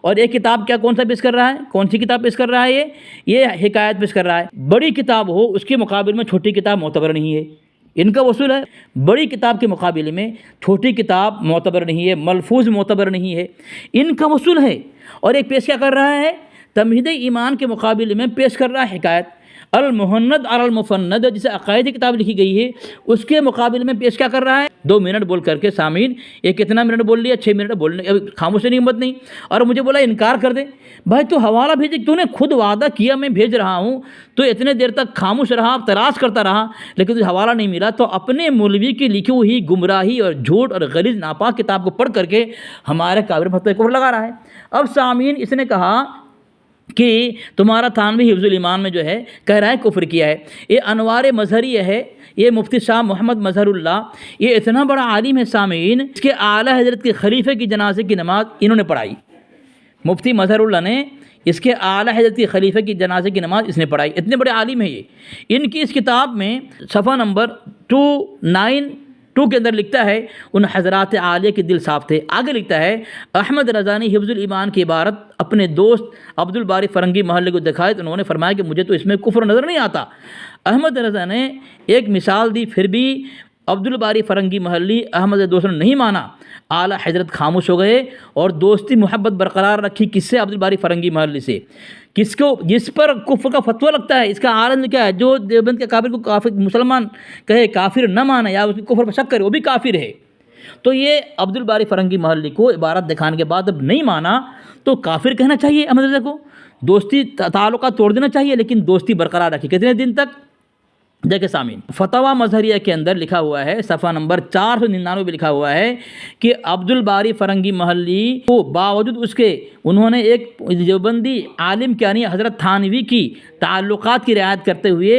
और एक किताब क्या, कौन सा पेश कर रहा है? कौन सी किताब पेश कर रहा है? ये हिकायत पेश कर रहा है। बड़ी किताब हो उसके मुकाबले में छोटी किताब मोतबर नहीं है। इनका वसूल है, बड़ी किताब के मुकाबले में छोटी किताब मोतबर नहीं है, मलफूज मोतबर नहीं है, इनका वसूल है। और एक पेश क्या कर रहा है? तमहीद ईमान के मुकाबले में पेश कर रहा है हिकायत। अल मुहन्नद अल मुफन्नद, जिसे अक़ायद की किताब लिखी गई है, उसके मुकाबले में पेश क्या कर रहा है? 2 मिनट बोल करके सामीन, ये कितना मिनट बोल लिया? 6 मिनट बोलने, अब खामोश नहीं, हिम्मत नहीं। और मुझे बोला इनकार कर दे। भाई तो हवाला भेजे, तूने खुद वादा किया मैं भेज रहा हूँ, तो इतने देर तक खामोश रहा, तलाश करता रहा, लेकिन तुझे हवाला नहीं मिला। तो अपने मौलवी की लिखी हुई गुमराही और झूठ और गलीज़ नापाक किताब को पढ़ करके हमारे काबिर फतवे को लगा रहा है। अब सामीन, इसने कहा कि तुम्हारा थानवी हिफ्ज़ुल ईमान में जो है कह रहा है कुफ्र किया है। ये अनवार मज़हरिया है, ये मुफ्ती शाह मोहम्मद मज़हरुल्लाह, ये इतना बड़ा आलिम है सामीन, इसके आला हज़रत के खलीफे की जनाजे की नमाज़ इन्होंने पढ़ाई। मुफ्ती मज़हरुल्लाह ने इसके आला हज़रत के खलीफे की जनाजे की नमाज़ इसने पढ़ाई। इतने बड़े आलिम है ये। इनकी इस किताब में सफ़ा नंबर 292 के अंदर लिखता है, उन हज़रात आलिया के दिल साफ़ थे। आगे लिखता है, अहमद रज़ा ने हिफ्ज़ुल ईमान की इबारत अपने दोस्त अब्दुल बारी फ़रंगी महल्ले को दिखाई तो उन्होंने फरमाया कि मुझे तो इसमें कुफ्र नज़र नहीं आता। अहमद रज़ा ने एक मिसाल दी, फिर भी अब्दुल बारी फ़रंगी महल्ली अहमद दोस्त ने नहीं माना। आला हज़रत खामोश हो गए और दोस्ती मोहब्बत बरकरार रखी। किससे? अब्दुल बारी फ़रंगी महल्ली से। किसको? जिस पर कुफ्र का फतवा लगता है। इसका आलम क्या है? जो देवबंद के काफिर को काफिर मुसलमान कहे, काफिर न माने या उसके कुफ्र पर शक करे, वो भी काफिर है। तो ये अब्दुल बारी फ़रंगी महल्ली को इबारत दिखाने के बाद अब नहीं माना तो काफिर कहना चाहिए अहमद रज़ा को, दोस्ती ताल्लुक़ात तोड़ देना चाहिए, लेकिन दोस्ती बरकरार रखी। कितने दिन तक? देखिए सामीन, फतवा मज़हरिया के अंदर लिखा हुआ है, सफ़ा नंबर 499 पे लिखा हुआ है कि अब्दुल बारी फ़रंगी महल्ली को बावजूद उसके उन्होंने एक देवबंदी आलिम के यानी हज़रत थानवी की ताल्लुक़ात की रियायत करते हुए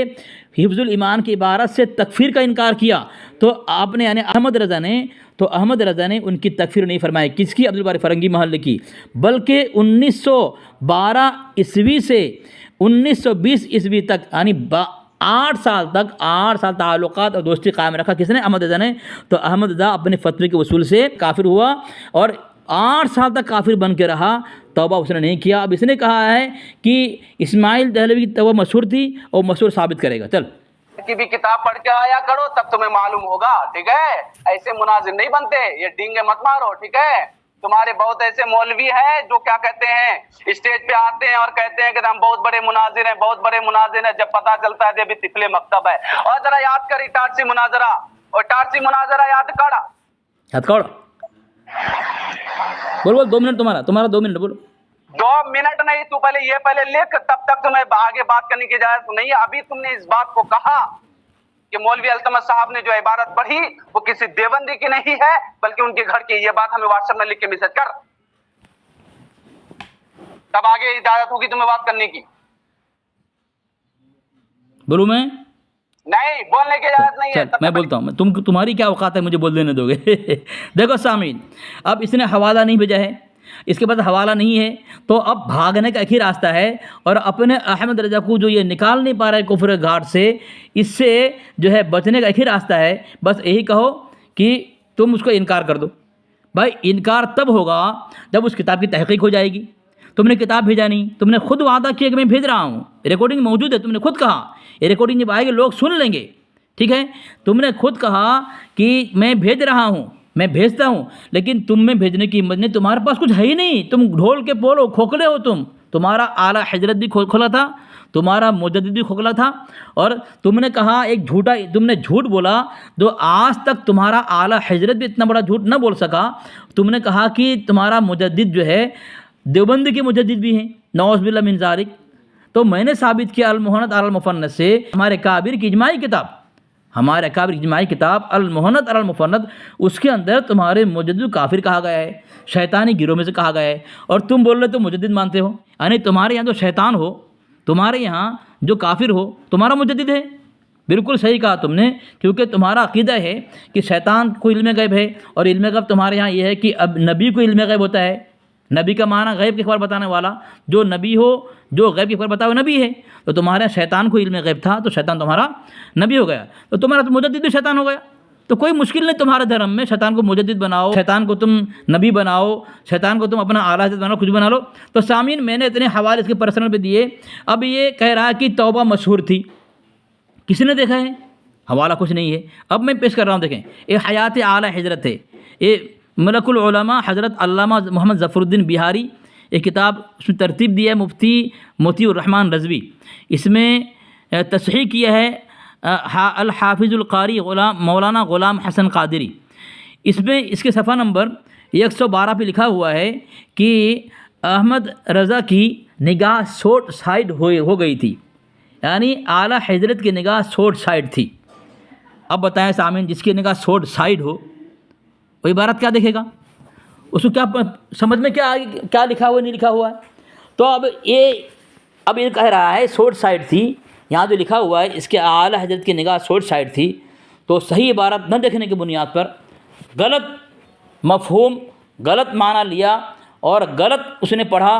हिफ्ज़ुल ईमान की इबारत से तकफ़ीर का इनकार किया। तो आपने यानी अहमद रज़ा ने उनकी तकफ़ीर नहीं फरमाई। किसकी? अब्दुल बारी फ़रंगी महल्ली की। बल्कि 1912 ईस्वी से 1920 ईस्वी तक यानी 8 साल ताल्लुक़ात और दोस्ती कायम रखा। किसने? अहमद रज़ा ने। तो अहमद रज़ा अपने फतवे के वसूल से काफिर हुआ और 8 साल तक काफिर बन के रहा, तौबा उसने नहीं किया। अब इसने कहा है कि इस्माइल दहलवी की तौबा मशहूर थी और मशहूर साबित करेगा। चल की भी किताब पढ़ के आया करो, तब तुम्हें मालूम होगा, ठीक है? ऐसे मुनाजिर नहीं बनते, ये डींगे मत मारो, ठीक है? तुम्हारे बहुत ऐसे मौलवी हैं जो क्या कहते हैं, स्टेज पे आते हैं और कहते हैं कि हम बहुत बड़े मुनाजिर हैं, बहुत बड़े मुनाजिर हैं। जब पता चलता है भी तिफले मकतब है। और जरा याद कर टारसी मुनाजरा, और टारसी मुनाजरा याद कर। बोल बोल, 2 मिनट तुम्हारा 2 मिनट बोलो। 2 मिनट नहीं, तू पहले लिख, तब तक तुम्हें आगे बात करने की इजाजत नहीं है। अभी तुमने इस बात को कहा कि मौलवी अल्तमश साहब ने जो इबारत पढ़ी वो किसी देवबंदी की नहीं है बल्कि उनके घर की। ये बात हमें व्हाट्सएप में लिख के मैसेज कर, तब आगे इजाजत होगी तुम्हें बात करने की। बोलूं मैं? नहीं, बोलने की इजाजत नहीं है। मैं बोलता हूँ, तुम्हारी क्या औकात है मुझे बोल देने दोगे? देखो सामीन, अब इसने हवाला नहीं भेजा है, इसके पास हवाला नहीं है, तो अब भागने का एक ही रास्ता है। और अपने अहमद रजा को जो ये निकाल नहीं पा रहा है कुफ्र घाट से, इससे जो है बचने का एक ही रास्ता है, बस यही कहो कि तुम उसको इनकार कर दो। भाई इनकार तब होगा जब उस किताब की तहकीक हो जाएगी। तुमने किताब भेजा नहीं, तुमने खुद वादा किया कि मैं भेज रहा हूँ, रिकॉर्डिंग मौजूद है, तुमने खुद कहा, ये रिकॉर्डिंग जब आएगी लोग सुन लेंगे, ठीक है। तुमने खुद कहा कि मैं भेज रहा हूँ, मैं भेजता हूँ, लेकिन तुम में भेजने की हिम्मत नहीं, तुम्हारे पास कुछ है ही नहीं, तुम ढोल के पोलो खोखले हो, तुम्हारा आला हजरत भी खोखला था, तुम्हारा मुजद्दिद भी खोखला था, और तुमने कहा एक तुमने झूठ बोला जो आज तक तुम्हारा आला हजरत भी इतना बड़ा झूठ न बोल सका। तुमने कहा कि तुम्हारा मुजद्दिद जो है देवबंदी के मुजद्दिद भी हैं, नौज़ बिल्लाह मिन ज़ालिक। तो मैंने साबित किया अल-मुहन्नत अल-मुफ़न्नत से, हमारे काबिर की इजमाई किताब, हमारे काबिर की इजमाई किताब अल-मुहन्नत अल-मुफ़न्नत, उसके अंदर तुम्हारे मुजद्दिद काफिर कहा गया है, शैतानी गिरोह में से कहा गया है, और तुम बोल रहे तो मुजद्दिद मानते हो। यानी तुम्हारे यहाँ जो शैतान हो, तुम्हारे यहाँ जो काफिर हो, तुम्हारा मुजद्दिद है। बिल्कुल सही कहा तुमने, क्योंकि तुम्हारा अक़ीदा है कि शैतान को इल्म गैब है, और इल्म गैब तुम्हारे यहाँ ये है कि अब नबी को इल्म गैब होता है। नबी का माना गैब की खबर बताने वाला, जो नबी हो, जो गैब की खबर बताओ नबी है। तो तुम्हारे शैतान को इल्म गैब था, तो शैतान तुम्हारा नबी हो गया, तो तुम्हारा तो मुजद्दिद भी शैतान हो गया। तो कोई मुश्किल नहीं तुम्हारे धर्म में, शैतान को मुजद्दिद बनाओ, शैतान को तुम नबी बनाओ, शैतान को तुम अपना आला हज़रत बनाओ, कुछ बना लो। तो सामीन, मैंने इतने हवाले इसके पर्सनल पे दिए। अब ये कह रहा है कि तौबा मशहूर थी, किसी ने देखा है? हवाला कुछ नहीं है। अब मैं पेश कर रहा हूँ, देखें, ये हयात आला हजरत है, ये मलकुल उलमा हज़रत अल्लामा मोहम्मद ज़फ़रुद्दीन बिहारी, एक किताब उसमें तरतीब दिया है मुफ्ती मोतीउर रहमान रज़वी, इसमें तस्हीह किया है अल हाफिज़ुल क़ारी मौलाना ग़ुलाम हसन क़ादरी। इसमें इसके सफ़ा नंबर 112 पे लिखा हुआ है कि अहमद रज़ा की निगाह शॉर्ट साइड हो गई थी, यानी आला हज़रत की निगाह शॉर्ट साइड थी। अब बताएं सामीन, जिसकी निगाह शॉर्ट साइड हो वो इबारत क्या देखेगा, उसको क्या समझ में क्या लिखा हुआ नहीं लिखा हुआ है। तो अब ये कह रहा है शॉर्ट साइड थी, यहाँ जो लिखा हुआ है इसके आला हज़रत की निगाह शॉर्ट साइड थी, तो सही इबारत न देखने की बुनियाद पर गलत मफ़हूम, गलत माना लिया, और गलत उसने पढ़ा,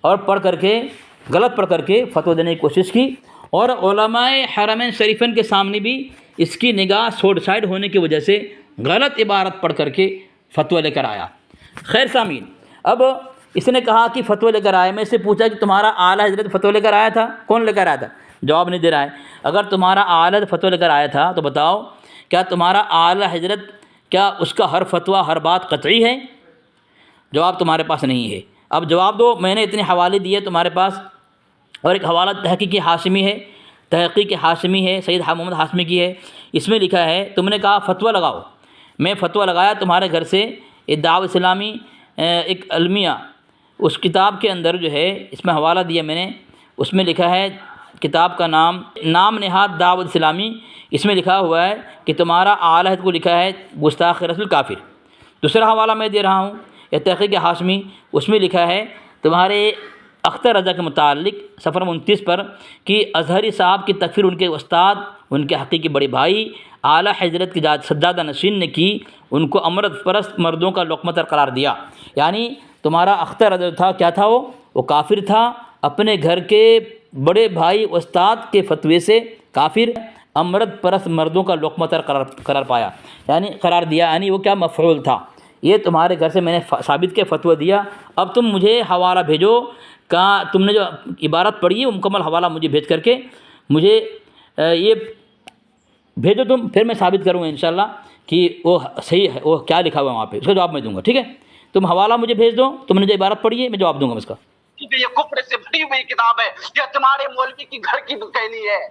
और पढ़ करके फ़तवा देने की कोशिश की, और उलमाए हरमैन शरीफैन के सामने भी इसकी निगाह शॉर्ट साइड होने की वजह से गलत इबारत पढ़ करके फ़तवा लेकर आया। खैर सामीन, अब इसने कहा कि फ़तवा लेकर आया। मैं इससे पूछा कि तुम्हारा आला हज़रत फ़तवा लेकर आया था? कौन लेकर आया था? जवाब नहीं दे रहा है। अगर तुम्हारा आला फ़तवा लेकर आया था तो बताओ, क्या तुम्हारा आला हज़रत, क्या उसका हर फ़तवा हर बात क़तई है? जवाब तुम्हारे पास नहीं है। अब जवाब दो। मैंने इतने हवाले दिए तुम्हारे पास, और एक हवाला तहक़ीक़ हाशमी है, तहक़ीक़ हाशमी है, सैयद मोहम्मद हाशमी की है। इसमें लिखा है, तुमने कहा फ़तवा लगाओ, मैं फ़तवा लगाया तुम्हारे घर से, दावत इस्लामी एक अलमिया, उस किताब के अंदर जो है, इसमें हवाला दिया मैंने, उसमें लिखा है किताब का नाम नेहाद दावत इस्लामी, इसमें लिखा हुआ है कि तुम्हारा आला हज़रत को लिखा है गुस्ताख़ रसूल काफिर। दूसरा हवाला मैं दे रहा हूँ, यह तहक़ीक़ हाशमी, उसमें लिखा है तुम्हारे अख्तर रज़ा के मुतालिक सफ़र 29 पर कि अज़हरी साहब की तकफ़ीर उनके उस्ताद, उनके हक़ीक़ी बड़े भाई आला हज़रत की सज्जादा नशीन ने की, उनको अमृत परस्त मर्दों का लुक़मतर करार दिया। यानी तुम्हारा अख्तर रज़ा था, क्या था वो काफिर था, अपने घर के बड़े भाई उस्ताद के फतवे से काफिर, अमृत परस्त मर्दों का लुक़मतर करार पाया, यानी करार दिया, यानी वो क्या मफ़ऊल था। ये तुम्हारे घर से मैंने साबित के फ़तवा दिया। अब तुम मुझे हवाला भेजो, कहाँ तुमने जो इबारत पढ़ी है वो मुकम्मल हवाला मुझे भेज करके मुझे ये भेजो तुम, फिर मैं साबित करूँगा इंशाल्लाह कि वो सही है, वो क्या लिखा हुआ है वहाँ पे, उसका जवाब मैं दूँगा। ठीक है, तुम हवाला मुझे भेज दो, तुमने जो इबारत पढ़ी है मैं जवाब दूँगा उसका। ये कुफ्र से भरी हुई किताब है, ये तुम्हारे मौलवी की घर की कहनी है।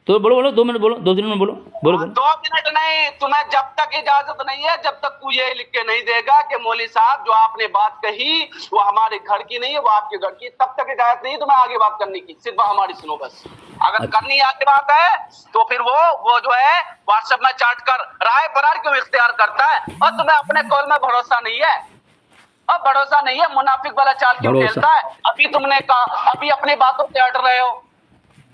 तो बोलो बोलो, 2 मिनट बोलो, 2-3 मिनट बोलो, बोलो बोलो। 2 मिनट नहीं, तुम्हें जब तक इजाजत नहीं है, जब तक तू ये लिख के नहीं देगा कि मौलवी साहब जो आपने बात कही वो हमारे घर की नहीं है, वो आपके घर की, तब तक इजाजत नहीं तुम्हें आगे बात करने की। सिर्फ हमारी सुनो बस। अगर करनी आगे बात है तो फिर वो जो है व्हाट्सएप में चैट कर राय बरार क्यों इख्तियार करता है, और तुम्हें अपने कॉल में भरोसा नहीं है, अब भरोसा नहीं है, मुनाफिक वाला चाल क्यों खेलता है। अभी तुमने कहा, अभी अपनी बातों से हट रहे हो।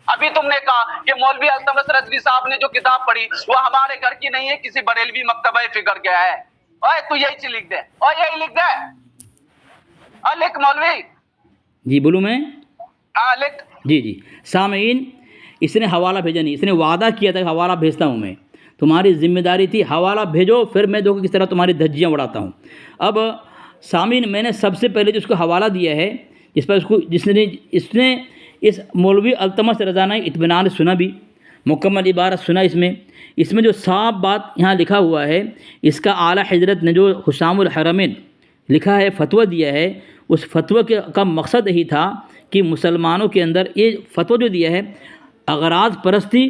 अभी तुमने कहा कि मौलवी अल्तमस रजवी साहब ने जो किताब पढ़ी वो हमारे घर की नहीं है, किसी बरेलवी मकतबा फिकर गया है। ओए तू यही चीज लिख दे, और यही लिख दे, और लिख मौलवी जी। बोलूँ मैं? हाँ लिख। जी जी। सामीन, इसने हवाला भेजा नहीं, इसने वादा किया था कि हवाला भेजता हूँ मैं, तुम्हारी जिम्मेदारी थी हवाला भेजो, फिर मैं देखो किस तरह तुम्हारी धज्जियाँ उड़ाता हूँ। अब सामीन, मैंने सबसे पहले जो उसको हवाला दिया है, इस पर उसको इसने इस मौलवी अल्तमस रज़ाना इत्मीनान सुना भी, मुकम्मल इबारत सुना। इसमें जो साफ बात यहाँ लिखा हुआ है, इसका आला हज़रत ने जो हुसामुल हरमैन लिखा है, फतवा दिया है, उस फतवा का मकसद यही था कि मुसलमानों के अंदर ये फतवा जो दिया है, अगराज़ परस्ती,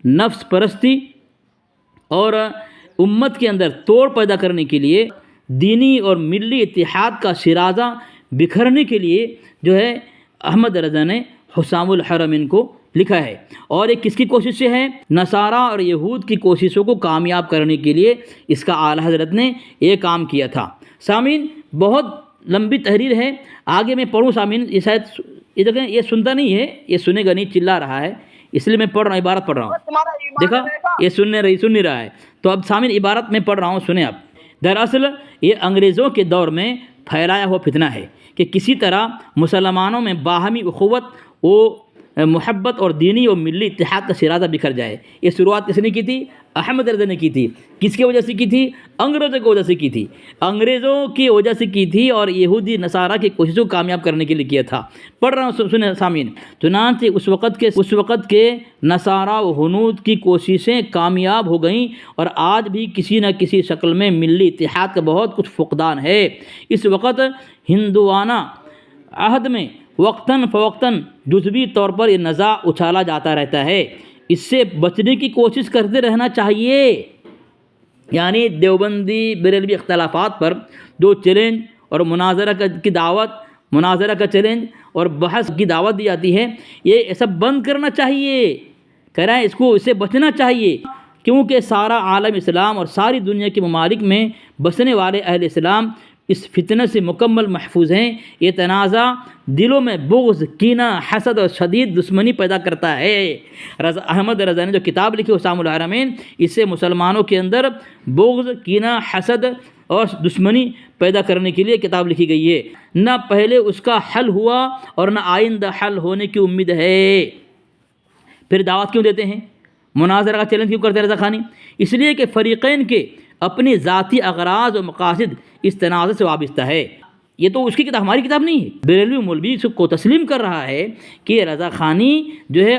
नफ्स परस्ती और उम्मत के अंदर तोड़ पैदा करने के लिए, दीनी और मिली इत्तिहाद का शिराज़ा बिखरने के लिए जो है अहमद रज़ा ने हुसामुल हरमैन को लिखा है। और ये किसकी कोशिश से है? नसारा और यहूद की कोशिशों को कामयाब करने के लिए इसका आला हज़रत ने ये काम किया था। सामीन, बहुत लंबी तहरीर है, आगे मैं पढ़ूँ सामीन? ये शायद ये देखें, ये सुनता नहीं है, ये सुनेगा नहीं, चिल्ला रहा है, इसलिए मैं पढ़ रहा हूँ, इबारत पढ़ रहा हूँ। देखा, ये सुन नहीं रहा है। तो अब सामीन इबारत में पढ़ रहा हूँ, सुने आप। दरअसल ये अंग्रेज़ों के दौर में फैलाया हुआ फितना है कि किसी तरह मुसलमानों में बाहमी उख़ुवत, वो मोहब्बत और दीनी और मिली इत्तिहाद का शिराज़ा बिखर जाए। ये शुरुआत किसने की थी? अहमद रज़ा ने की थी। किसकी वजह से की थी? अंग्रेज़ों की वजह से की थी। अंग्रेज़ों की वजह से की थी और यहूदी नसारा की कोशिशों को कामयाब करने के लिए किया था। पढ़ रहा हूँ, सुने सामीन। चुनांचे उस वक़्त के नसारा व हुनूद की कोशिशें कामयाब हो गईं और आज भी किसी न किसी शक्ल में मिली इत्तिहाद का बहुत कुछ फुक़दान है। इस वक़्त हिंदुआना अहद में वक्तन फ़वक्तन जुज़वी तौर पर ये नज़ा उछाला जाता रहता है। इससे बचने की कोशिश करते रहना चाहिए। यानी देवबंदी बरेलवी इख्तलाफात पर जो चैलेंज और मुनाजरा का चैलेंज और बहस की दावत दी जाती है, ये सब बंद करना चाहिए। कह रहा है इससे बचना चाहिए, क्योंकि सारा आलम इस्लाम और सारी दुनिया के ममालिक में बसने वाले अहल इस्लाम इस फितने से मुकम्मल महफूज हैं। ये तनाज़ा दिलों में बुग़्ज़, कीना, हसद और शदीद दुश्मनी पैदा करता है। अहमद रज़ा ने जो किताब लिखी हुसामुल हरमैन, इससे मुसलमानों के अंदर बुग़्ज़, कीना, हसद और दुश्मनी पैदा करने के लिए किताब लिखी गई है। न पहले उसका हल हुआ और न आइंदा हल होने की उम्मीद है। फिर दावत क्यों देते हैं? मुनाज़रा का चैलेंज क्यों करते हैं रज़ा ख़ानी? इसलिए कि फ़रीक़ैन के अपनी ज़ाती अग़राज़ और मक़ासिद इस तनाज़े से वाबस्ता है। ये तो उसकी किताब, हमारी किताब नहीं है। बरेलवी मौलवी इसको तस्लीम कर रहा है कि रज़ा ख़ानी जो है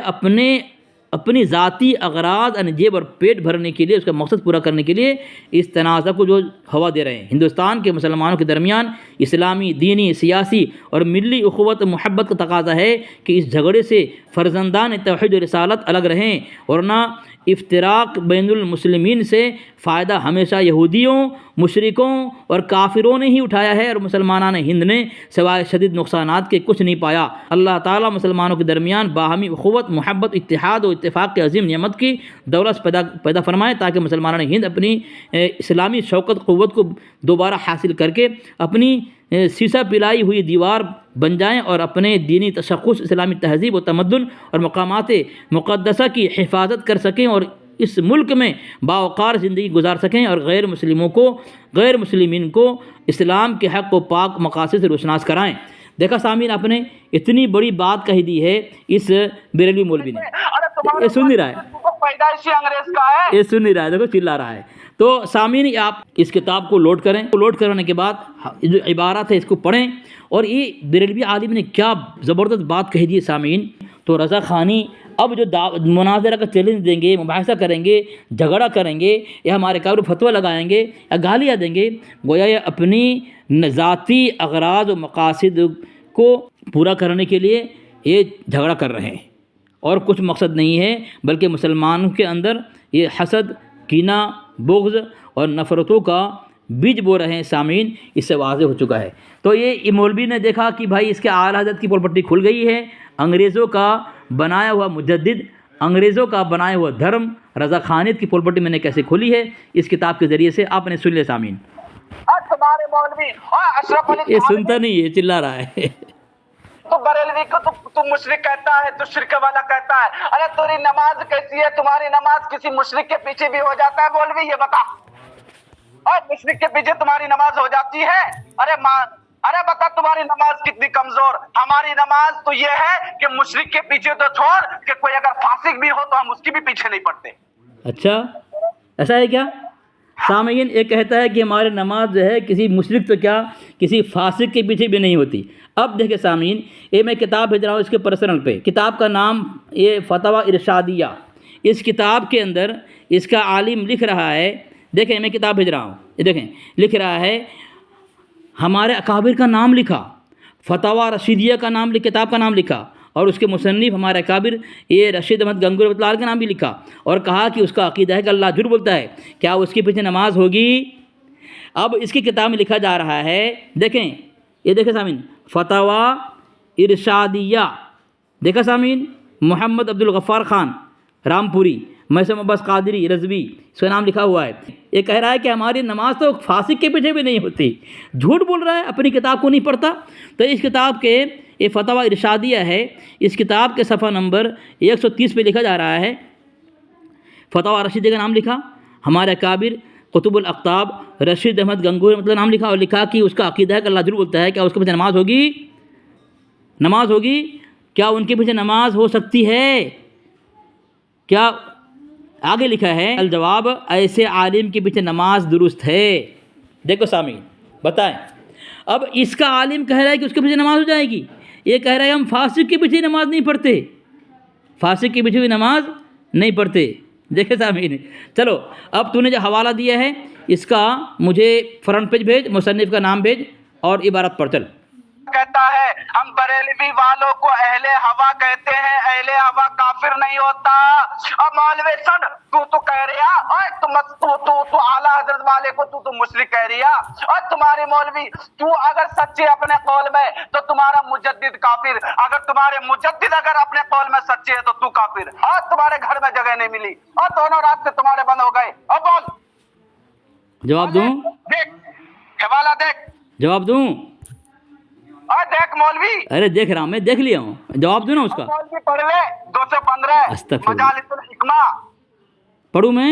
अपनी ज़ाती अग़राज़ जेब और पेट भरने के लिए, उसका मकसद पूरा करने के लिए इस तनाज़ा को जो हवा दे रहे हैं। हिंदुस्तान के मुसलमानों के दरमियान इस्लामी, दीनी, सियासी और मिली उख़ुवत मोहब्बत का तकाज़ा है कि इस झगड़े से फ़र्जंदान तौहीद और रिसालत अलग रहें, और ना इफ्तिराक बैनुल मुस्लिमीन से फ़ायदा हमेशा यहूदियों, मुशरिकों और काफिरों ने ही उठाया है, और मुसलमानान हिंद ने सिवाय शदीद नुकसानात के कुछ नहीं पाया। अल्लाह ताला मुसलमानों के दरमियान बाहमी उख़ुवत, मोहब्बत, इत्तिहाद और इत्तिफ़ाक़ के अज़ीम नियमत की दौलत पैदा फरमाए, ताकि मुसलमानान हिंद अपनी इस्लामी शौकत क़ुव्वत को दोबारा हासिल करके अपनी शीशा पिलाई हुई दीवार बन जाएँ और अपने दीनी तशख़्ख़ुस, इस्लामी तहज़ीब व तमद्दुन और मक़ामात मुक़द्दसा की हिफाजत कर सकें और इस मुल्क में बावक़ार ज़िंदगी गुजार सकें, और गैर मुस्लिमीन को इस्लाम के हक़ व पाक मक़ासिद से रोशनास कराएँ। देखा सामीन, आपने इतनी बड़ी बात कही दी है इस बरेलवी मौलवी ने। ये सुन नहीं रहा है, अंग्रेज़ का है, ये सुन नहीं रहा है, देखो चिल्ला रहा है। तो सामीन, आप इस किताब को लोड करें, लोड करने के बाद जो इबारत है इसको पढ़ें, और ये बरेलवी आलिम ने क्या ज़बरदस्त बात कही दी सामीन। तो रज़ा ख़ानी अब जो मुनाज़रा का चैलेंज देंगे, मुबाहिसा करेंगे, झगड़ा करेंगे, या हमारे काबू फतवा लगाएंगे या गालियाँ देंगे, गोया ये अपनी ज़ाती अग़राज़ व मक़ासिद को पूरा करने के लिए ये झगड़ा कर रहे हैं। और कुछ मकसद नहीं है, बल्कि मुसलमानों के अंदर ये हसद, कीना, बुग़्ज़ और नफ़रतों का बीज बो रहे हैं सामीन, इससे वाज़ेह हो चुका है। तो ये मौलवी ने देखा कि भाई इसके आला हज़रत की पोलपट्टी खुल गई है, अंग्रेज़ों का बनाया हुआ मुजद्दिद, अंग्रेज़ों का बनाया हुआ धर्म, रज़ा खानियत की पोलपट्टी मैंने कैसे खोली है, इस किताब के ज़रिए से आपने सुन लिया सामीन। तुम्हारे मौलवी और अशरफ अली ये सुनता नहीं है, चिल्ला रहा है। तो बरेलवी को तू मुशरिक कहता है, तो शिरक वाला कहता है। अरे तेरी नमाज कैसी है? तुम्हारी नमाज किसी मुशरिक के पीछे भी हो जाता है मौलवी, ये बता। और मुशरिक के पीछे तुम्हारी नमाज हो जाती है? अरे बता तुम्हारी नमाज कितनी कमजोर। हमारी नमाज तो ये है कि मुशरिक के पीछे तो छोड़, कि कोई अगर फासिक भी हो तो हम उसकी भी पीछे नहीं पड़ते। अच्छा, ऐसा है क्या सामीन? एक कहता है कि हमारी नमाज जो है किसी मुशरिक तो क्या, किसी फासिक के पीछे भी नहीं होती। अब देखिए सामीन, ये मैं किताब भेज रहा हूँ इसके पर्सनल पे। किताब का नाम ये फतवा इरशादिया। इस किताब के अंदर इसका आलिम लिख रहा है, देखें मैं किताब भेज रहा हूँ, ये देखें लिख रहा है, हमारे अकाबिर का नाम लिखा, फतवा रशीदिया का नाम किताब का नाम लिखा, और उसके मुसन्निफ हमारे अकाबिर ये रशीद अहमद गंगोही रहमतुल्लाह अलैह का नाम भी लिखा, और कहा कि उसका अकीदा है कि अल्लाह झूठ बोलता है, क्या उसके पीछे नमाज होगी? अब इसकी किताब में लिखा जा रहा है, देखें ये देखें सामीन, फतवा इरशादिया, देखा सामीन, मोहम्मद अब्दुल गफ़्फ़ार ख़ान रामपुरी, मैसम अब्बास कादरी रज़वी, इसका नाम लिखा हुआ है। ये कह रहा है कि हमारी नमाज तो फासिक के पीछे भी नहीं होती। झूठ बोल रहा है, अपनी किताब को नहीं पढ़ता। तो इस किताब के ये फतवा इरशादिया है, इस किताब के सफ़ा नंबर 130 पे लिखा जा रहा है, फतवा रशीदी का नाम लिखा, हमारे काबिर कुतुबुल अक़्ताब रशीद अहमद गंगोही मतलब नाम लिखा, और लिखा कि उसका अक़ीदा है कि अल्लाह झूठ बोलता है, क्या उसके पीछे नमाज होगी? नमाज होगी? क्या उनके पीछे नमाज हो सकती है? क्या आगे लिखा है अल जवाब, ऐसे आलिम के पीछे नमाज दुरुस्त है। देखो सामीन बताएं, अब इसका आलिम कह रहा है कि उसके पीछे नमाज हो जाएगी, ये कह रहा है हम फासिक के पीछे नमाज नहीं पढ़ते, फासिक के पीछे भी नमाज नहीं पढ़ते। देखे सामीन, चलो अब तूने जो हवाला दिया है इसका मुझे फ्रंट पेज भेज, मुसन्निफ का नाम भेज और इबारत पढ़। चल कहता है हम बरेलवी वालों को अहले हवा कहते हैं, अहले हवा काफिर नहीं होता। अब मौलवी सुन, तू कह रिया और तू आला हजरत वाले को तू मुशरिक कह रिया, और तुम्हारे मौलवी तू अगर सच्चे अपने कौल में तो तुम्हारा मुजद्दिद काफिर, अगर तुम्हारे मुजद्दिद अगर अपने कौल में सच्चे है तो तू काफिर, और तुम्हारे घर में जगह नहीं मिली और दोनों रास्ते तुम्हारे बंद हो गए। अब बोल, जवाब दूं? देख हवाला देख, जवाब दूं? और देख मौलवी, अरे देख रहा हूँ मैं, देख लिया हूँ, जवाब दूं ना उसका? मौलवी पढ़ ले 215 मजालिसुल हिकमा, पढ़ूँ मैं?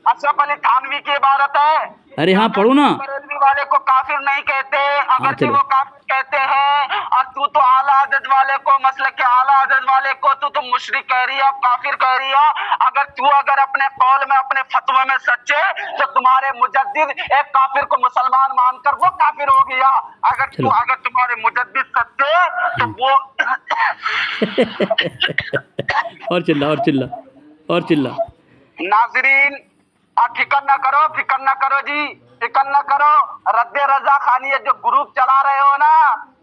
अशरफ अली थानवी की इबारत है। अरे हाँ पढ़ू ना। बरेलवी वाले को काफिर नहीं कहते, अगर कि चलो। वो काफिर कहते हैं, और तू तो आला हजरत वाले को, मसलक के आला हजरत वाले को तू तो मुशरिक कह रही है, काफिर कह रही है। अगर अपने कौल में, अपने फतवे में सच्चे, तो तुम्हारे मुजद्दिद एक काफिर को मुसलमान मानकर वो काफिर हो गया। अगर तुम्हारे मुजद्दिद सच्चे तो वो और चिल्ला और चिल्ला और चिल्ला। नाजरीन फिक्र न करो जी, फिक्र न करो। रद्दे रजा खानी जो ग्रुप चला रहे हो ना,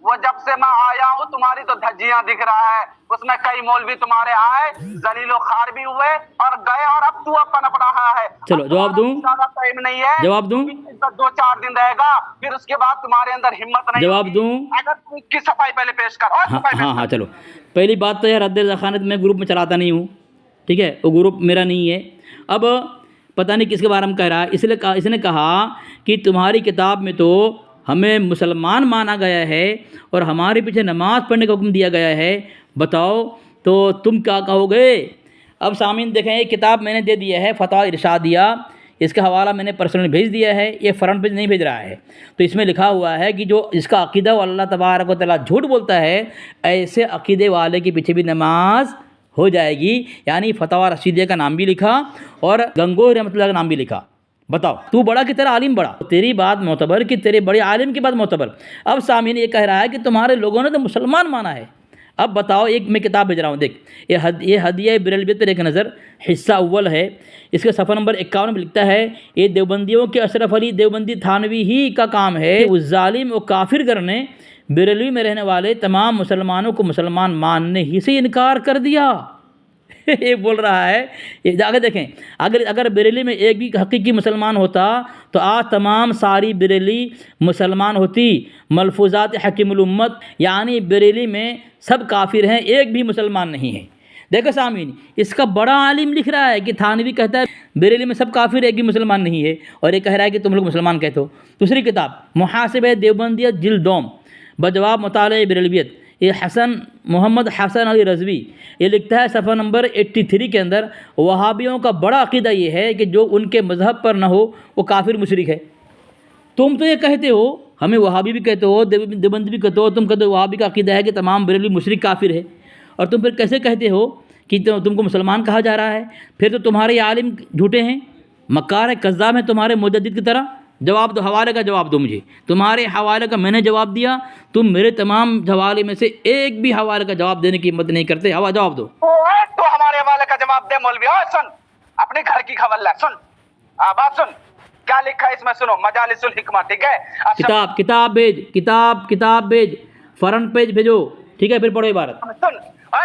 वो जब से मैं आया हूँ तुम्हारी तो धज्जियां दिख रहा है, उसमें कई मौलवी तुम्हारे आए, जलीलो खार भी हुए और गए, और अब तू पनप रहा है। चलो जवाब दूं? ज्यादा टाइम नहीं है, जवाब दूं? 2-4 दिन रहेगा, फिर उसके बाद तुम्हारे अंदर हिम्मत नहीं। जवाब दूं? अगर तू इसकी सफाई पहले पेश कर। और हाँ चलो, पहली बात तो है रद्दे रजा खानियत मैं ग्रुप में चलाता नहीं हूँ, ठीक है, वो ग्रुप मेरा नहीं है। अब पता नहीं किसके बारे में कह रहा है, इसलिए इसने कहा कि तुम्हारी किताब में तो हमें मुसलमान माना गया है और हमारे पीछे नमाज़ पढ़ने का हुक्म दिया गया है, बताओ तो तुम क्या कहोगे? अब सामीन देखें, ये किताब मैंने दे दिया है, फतवा इरशादिया, इसका हवाला मैंने पर्सनली भेज दिया है, ये फ्रंट पेज नहीं भेज रहा है। तो इसमें लिखा हुआ है कि जो इसका अकीदा अल्लाह तबारक व तआला झूठ बोलता है, ऐसे अकीदे वाले के पीछे भी नमाज हो जाएगी। यानी फतवा रशीदिया का नाम भी लिखा और गंगोही रहमतुल्लाह का नाम भी लिखा। बताओ, तू बड़ा कि तेरा आलिम बड़ा? तेरी बात मोतबर कि तेरे बड़े आलिम की बात मोतबर? अब सामीन ये कह रहा है कि तुम्हारे लोगों ने तो मुसलमान माना है। अब बताओ, एक मैं किताब भेज रहा हूँ, देख ये हदिया बिरलवियत पर एक नज़र, हिस्सा अव्वल है, इसके सफ़ा नंबर 51 में लिखता है, ये देवबंदियों के अशरफ अली देवबंदी थानवी ही का काम है उस जालिम और काफिर करने बिरलवी में रहने वाले तमाम मुसलमानों को मुसलमान मानने ही से इनकार कर दिया। ये बोल रहा है, ये आगे देखें, अगर बरेली में एक भी हकीकी मुसलमान होता तो आज तमाम सारी बरेली मुसलमान होती। मलफूज़ात हकीमुल उम्मत, यानी बरेली में सब काफिर हैं, एक भी मुसलमान नहीं है। देखो सामीन, इसका बड़ा आलिम लिख रहा है कि थानवी कहता है बरेली में सब काफिर, एक भी मुसलमान नहीं है, और ये कह रहा है कि तुम लोग मुसलमान कहते हो। दूसरी किताब मुहासिब देवबंदियत जिल्द दोम बजवाब मुताले बरेलवियत, ये हसन मोहम्मद हसन अली रज़वी ये लिखता है सफ़ा नंबर 83 के अंदर, वहाबियों का बड़ा अक़ीदा ये है कि जो उनके मज़हब पर न हो वो काफिर मुशरिक है। तुम तो ये कहते हो, हमें वहाबी भी कहते हो, देवबंदी भी कहते हो, तुम कहते हो वहाबी का अक़ीदा है कि तमाम बरेली मुशरिक काफिर है, और तुम फिर कैसे कहते हो कि तुमको मुसलमान कहा जा रहा है? फिर तो तुम्हारे आलिम झूठे हैं, मक्कार है, कज़्ज़ाब है तुम्हारे मुजद्दिद की तरह। जवाब दो, हवाले का जवाब दो मुझे। तुम्हारे हवाले का मैंने जवाब दिया, तुम मेरे तमाम हवाले में से एक भी हवाले का जवाब देने की हिम्मत नहीं करते। जवाब दो। तो हमारे हवाले का जवाब दे मौलवी। सुन, अपने घर की खबर ला, सुन बात सुन, क्या लिखा है इसमें, सुनो, मजालिसुल हिकमा, ठीक है? किताब भेज, फ्रंट पेज भेजो, ठीक है? फिर पढ़ो इबारत। सुन,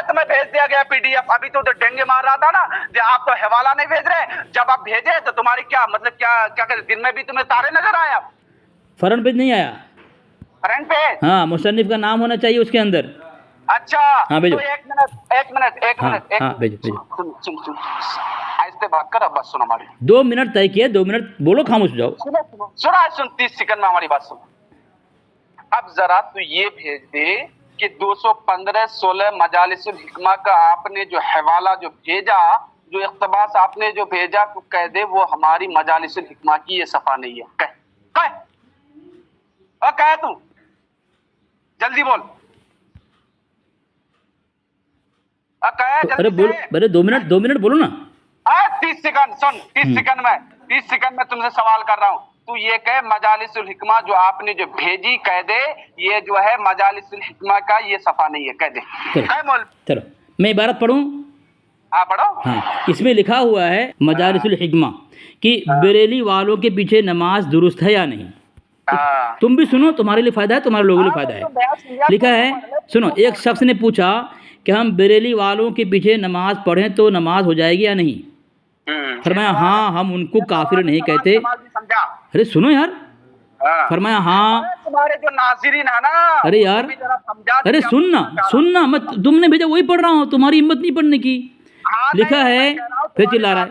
तुम्हें भेज दिया गया पीडीएफ। अभी तो डेंगे मार रहा था ना, आप तो हवाला नहीं भेज रहे। जब आप भेजे तो तुम्हारी क्या मतलब, क्या कर, दिन में भी तुम्हें तारे नजर आया? फ्रंट पेज नहीं आया, फ्रंट पेज, हाँ, मुसन्निफ का नाम होना चाहिए उसके अंदर। अच्छा, हाँ भेजो। तो एक मिनट भेजो। सुन, ऐसे बात कर, अब बस सुन हमारी। 2 मिनट तय किया, 2 मिनट बोलो, खामोश हो जाओ। सुन 30 सेकंड में हमारी बात सुन। अब जरा तू ये भेज दे कि 215-16 मजालिसुल हिकमा का आपने जो हवाला जो भेजा, जो इख्तिबास आपने जो भेजा, तो कह दे वो हमारी मजालिसुल हिकमा की ये सफा नहीं है। कह तू जल्दी बोल। अरे बोल, अरे 2 मिनट बोलो ना। 30 सेकंड सुन, 30 सेकंड में तुमसे सवाल कर रहा हूँ। तू ये कह मजालिसुल हिकमा जो आपने जो भेजी, कह दे ये जो है मजालिसुल हिकमा का ये सफा नहीं है, कह दे। चलो मैं इबारत पढ़ूं? हाँ पढ़ो। हाँ, इसमें लिखा हुआ है मजालिसुल हिकमा कि बरेली वालों के पीछे नमाज दुरुस्त है या नहीं। तुम भी सुनो, तुम्हारे लिए फ़ायदा है, तुम्हारे लोगों के लिए फ़ायदा है। लिखा है, सुनो, एक शख्स ने पूछा कि हम बरेली वालों के पीछे नमाज पढ़ें तो नमाज हो जाएगी या नहीं? फरमाया हाँ, हम उनको काफिर नहीं कहते। अरे सुनो यार, फरमाया हाँ, तुम्हारे जो नाज़रीन है ना, अरे यार, अरे सुनना मत, तुमने भेजा वही पढ़ रहा हूँ, तुम्हारी हिम्मत नहीं पढ़ने की। लिखा है, फिर चिल्ला रहा है,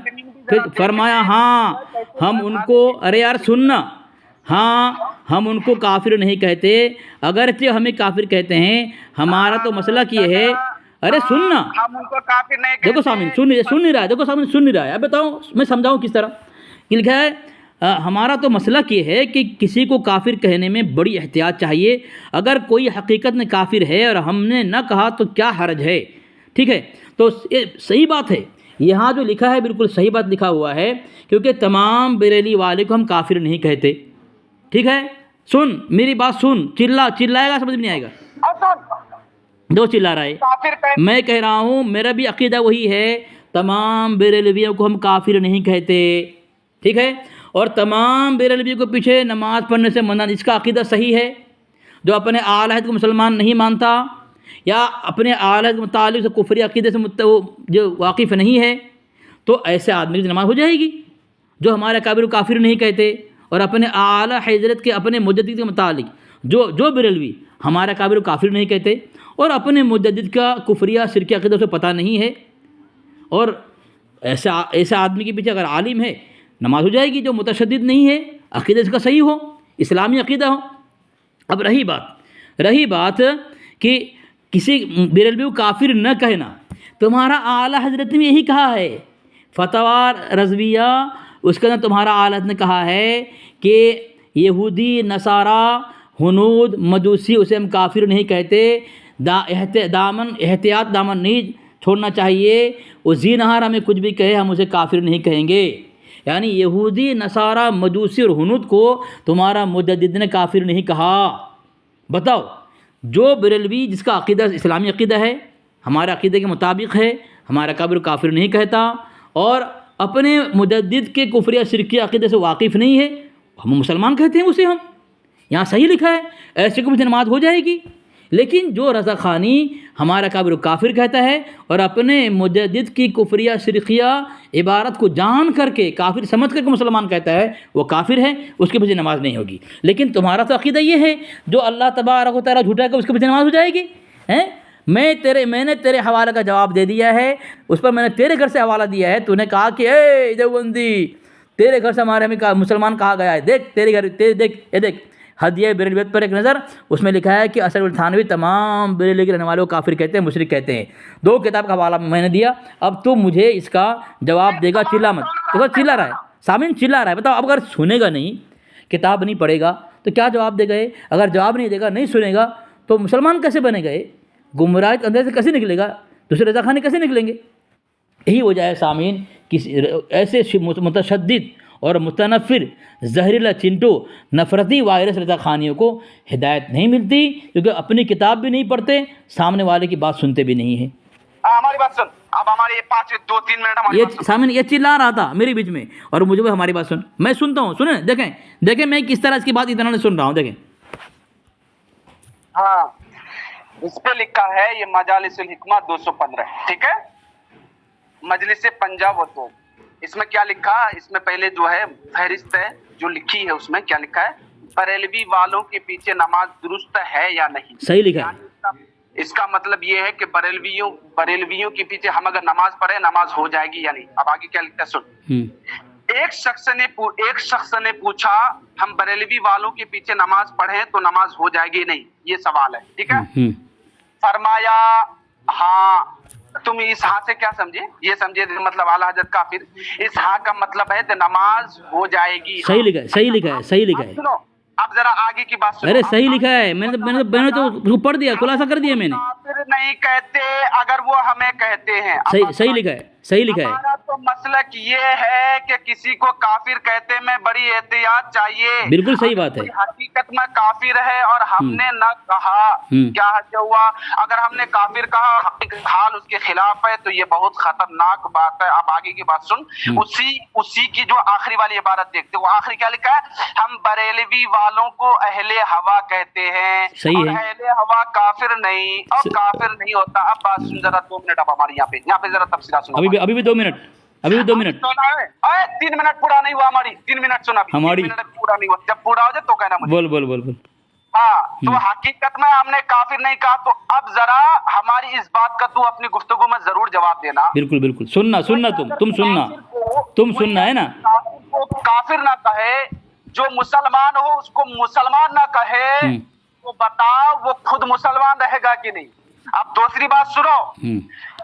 फिर फरमाया हाँ, हम उनको, अरे यार सुनना, हाँ, हम उनको काफिर नहीं कहते, अगरचे हमें काफिर कहते हैं। हमारा तो मसला ये है, अरे सुनना, हम उनको काफिर नहीं कहते। देखो सामने सुन नहीं रहा है, देखो सामने सुन नहीं रहा है। अब बताओ, मैं समझाऊं किस तरह। लिखा है, हमारा तो मसला ये है कि किसी को काफिर कहने में बड़ी एहतियात चाहिए। अगर कोई हकीकत में काफिर है और हमने न कहा तो क्या हर्ज है? ठीक है, तो ये सही बात है, यहाँ जो लिखा है बिल्कुल सही बात लिखा हुआ है, क्योंकि तमाम बरेली वाले को हम काफिर नहीं कहते। ठीक है, सुन मेरी बात सुन, चिल्लाएगा समझ नहीं आएगा, दो चिल्ला रहा है। मैं कह रहा हूँ, मेरा भी अकीदा वही है, तमाम बेरेलवियों को हम काफिर नहीं कहते। ठीक है, और तमाम बेरेलवियों को पीछे नमाज पढ़ने से मना, इसका अकीदा सही है। जो अपने आला हदीस को मुसलमान नहीं मानता या अपने आला हदीस के मुतालिक से कुफरी अकीदे से जो वाकिफ़ नहीं है, तो ऐसे आदमी की नमाज हो जाएगी। जो हमारे काबिर काफिर नहीं कहते और अपने आला हज़रत के अपने मुजद्दिद के मुतालिक जो बेरेलवी हमारा काबिर काफिर नहीं कहते और अपने मुजद्दिद का कुफरिया शिरकी अकीदा उसे पता नहीं है, और ऐसा आदमी के पीछे अगर आलिम है, नमाज हो जाएगी। जो मुतशद्दिद नहीं है, अकीदा इसका सही हो, इस्लामी अकीदा हो। अब रही बात कि किसी बेरेलवी को काफिर न कहना, तुम्हारा आला हज़रत ने यही कहा है, फतवा रज़विया, उसके अंदर तुम्हारा आला हज़रत ने कहा है कि यहूदी नसारा हुनूद मजूसी उसे हम काफिर नहीं कहते, एहतियात दामन नहीं छोड़ना चाहिए, वो जी नहार हमें कुछ भी कहे हम उसे काफिर नहीं कहेंगे। यानी यहूदी नसारा मजूसी और हुनूद को तुम्हारा मुजद्दिद ने काफिर नहीं कहा। बताओ, जो बरेलवी जिसका अकीदा इस्लामी अकीदा है, हमारे अकीदे के मुताबिक है, हमारा काफिर नहीं कहता और अपने मुजद्दिद के कुफरिया शिरकी अकीदे से वाकिफ़ नहीं है, हम मुसलमान कहते हैं उसे। हम यहाँ सही लिखा है, ऐसे को भी नमाज हो जाएगी। लेकिन जो रज़ाख़ानी हमारा काबिर काफिर कहता है और अपने मुजद्दिद की कुफरिया शिरकिया इबारत को जान करके काफिर समझ करके मुसलमान कहता है वो काफिर है, उसके पीछे नमाज नहीं होगी। लेकिन तुम्हारा तो अक़ीदा ये है जो अल्लाह तबारक व तआला झूठा है उसके पीछे नमाज हो जाएगी हैं। मैंने तेरे हवाले का जवाब दे दिया है, उस पर मैंने तेरे घर से हवाला दिया है। तूने कहा कि ए देवबंदी तेरे घर से हमारे हमें मुसलमान कहा गया है, देख तेरे घर देख ये देख हदिया बरेलवियत पर एक नज़र, उसमें लिखा है कि अशरफ थानवी तमाम बरेली के रहने वालों को काफिर कहते हैं, मुशरिक कहते हैं। 2 किताब का हवाला मैंने दिया, अब तू मुझे इसका जवाब देगा। चिल्ला मत, देखो चिल्ला रहा है सामिन, चिल्ला रहा है। बताओ अब अगर सुनेगा नहीं, किताब नहीं पढ़ेगा तो क्या जवाब देगा? अगर जवाब नहीं देगा, नहीं सुनेगा तो मुसलमान कैसे बनेगा? गुमराह के अंदर से कैसे निकलेगा? दूसरे रज़ाख़ानी कैसे निकलेंगे? यही वजह है सामीन कि ऐसे मुतशद्दिद और मुतनफ़िर जहरीला चिंटू नफ़रती वायरस रज़ाख़ानियों को हिदायत नहीं मिलती, क्योंकि अपनी किताब भी नहीं पढ़ते, सामने वाले की बात सुनते भी नहीं है। हमारी बात सुन, अब हमारे 2-3 मिनट ये सामने ये चिल्ला रहा था मेरे बीच में और मुझे भी हमारी बात सुन, मैं सुनता हूँ। सुने देखें मैं किस तरह इसकी बात इतना नहीं सुन रहा हूँ। देखें हाँ, इस पे लिखा है ये मजालिसुल हिकमा 215, ठीक है, मजलिस पंजाब व तो इसमें क्या लिखा? इसमें पहले जो है फहरिस्त है जो लिखी है, उसमें क्या लिखा है? बरेलवी वालों के पीछे नमाज दुरुस्त है या नहीं। सही लिखा है। इसका मतलब ये है कि बरेलवियों के पीछे हम अगर नमाज पढ़े नमाज हो जाएगी या नहीं। अब आगे क्या लिखा है सुन। एक शख्स ने पूछा हम बरेलवी वालों के पीछे नमाज पढ़े तो नमाज हो जाएगी नहीं, ये सवाल है, ठीक है। फरमाया हाँ। तुम इस हाँ से क्या समझे? ये समझे मतलब आला हजरत काफिर। इस हाँ का मतलब है तो नमाज हो जाएगी। सही लिखा है, सही लिखा है, सही लिखा है। सुनो अब जरा आगे की बात सुनो। अरे सही लिखा है, मैंने तो उसको पढ़ दिया, खुलासा कर दिया मैंने। काफिर नहीं कहते अगर वो हमें कहते हैं। सही लिखा है, सही लिखा है। हमारा तो मसलक ये है कि किसी को काफिर कहते में बड़ी एहतियात चाहिए। बिल्कुल सही बात है। हकीकत में काफिर है और हमने न कहा, क्या हर्ज हुआ? अगर हमने काफिर कहा हाल उसके खिलाफ है तो ये बहुत खतरनाक बात है। अब आगे की बात सुन। उसी की जो आखिरी वाली इबारत देखते, वो आखिरी क्या लिखा है? हम बरेलवी वालों को अहले हवा कहते हैं। सही है। अहले हवा काफिर नहीं और काफिर नहीं होता। अब बात सुन जरा 2 मिनट। अब हमारे यहाँ पे जरा तफसीला सुनो। अभी भी 2 मिनट, अभी भी 2 मिनट। 3 मिनट पूरा नहीं हुआ हमारी। 3 मिनट सुना, हमारी पूरा नहीं हुआ। जब पूरा हो जाए तो कहना मुझे। बोल। हाँ, तो हकीकत में हमने काफिर नहीं कहा। तो अब जरा हमारी इस बात का तू अपनी गुफ्तगू में जरूर जवाब देना। बिल्कुल सुनना तुम सुनना है ना। काफिर ना कहे, जो मुसलमान हो उसको मुसलमान ना कहे, तो बताओ वो खुद मुसलमान रहेगा कि नहीं? अब दूसरी बात सुनो,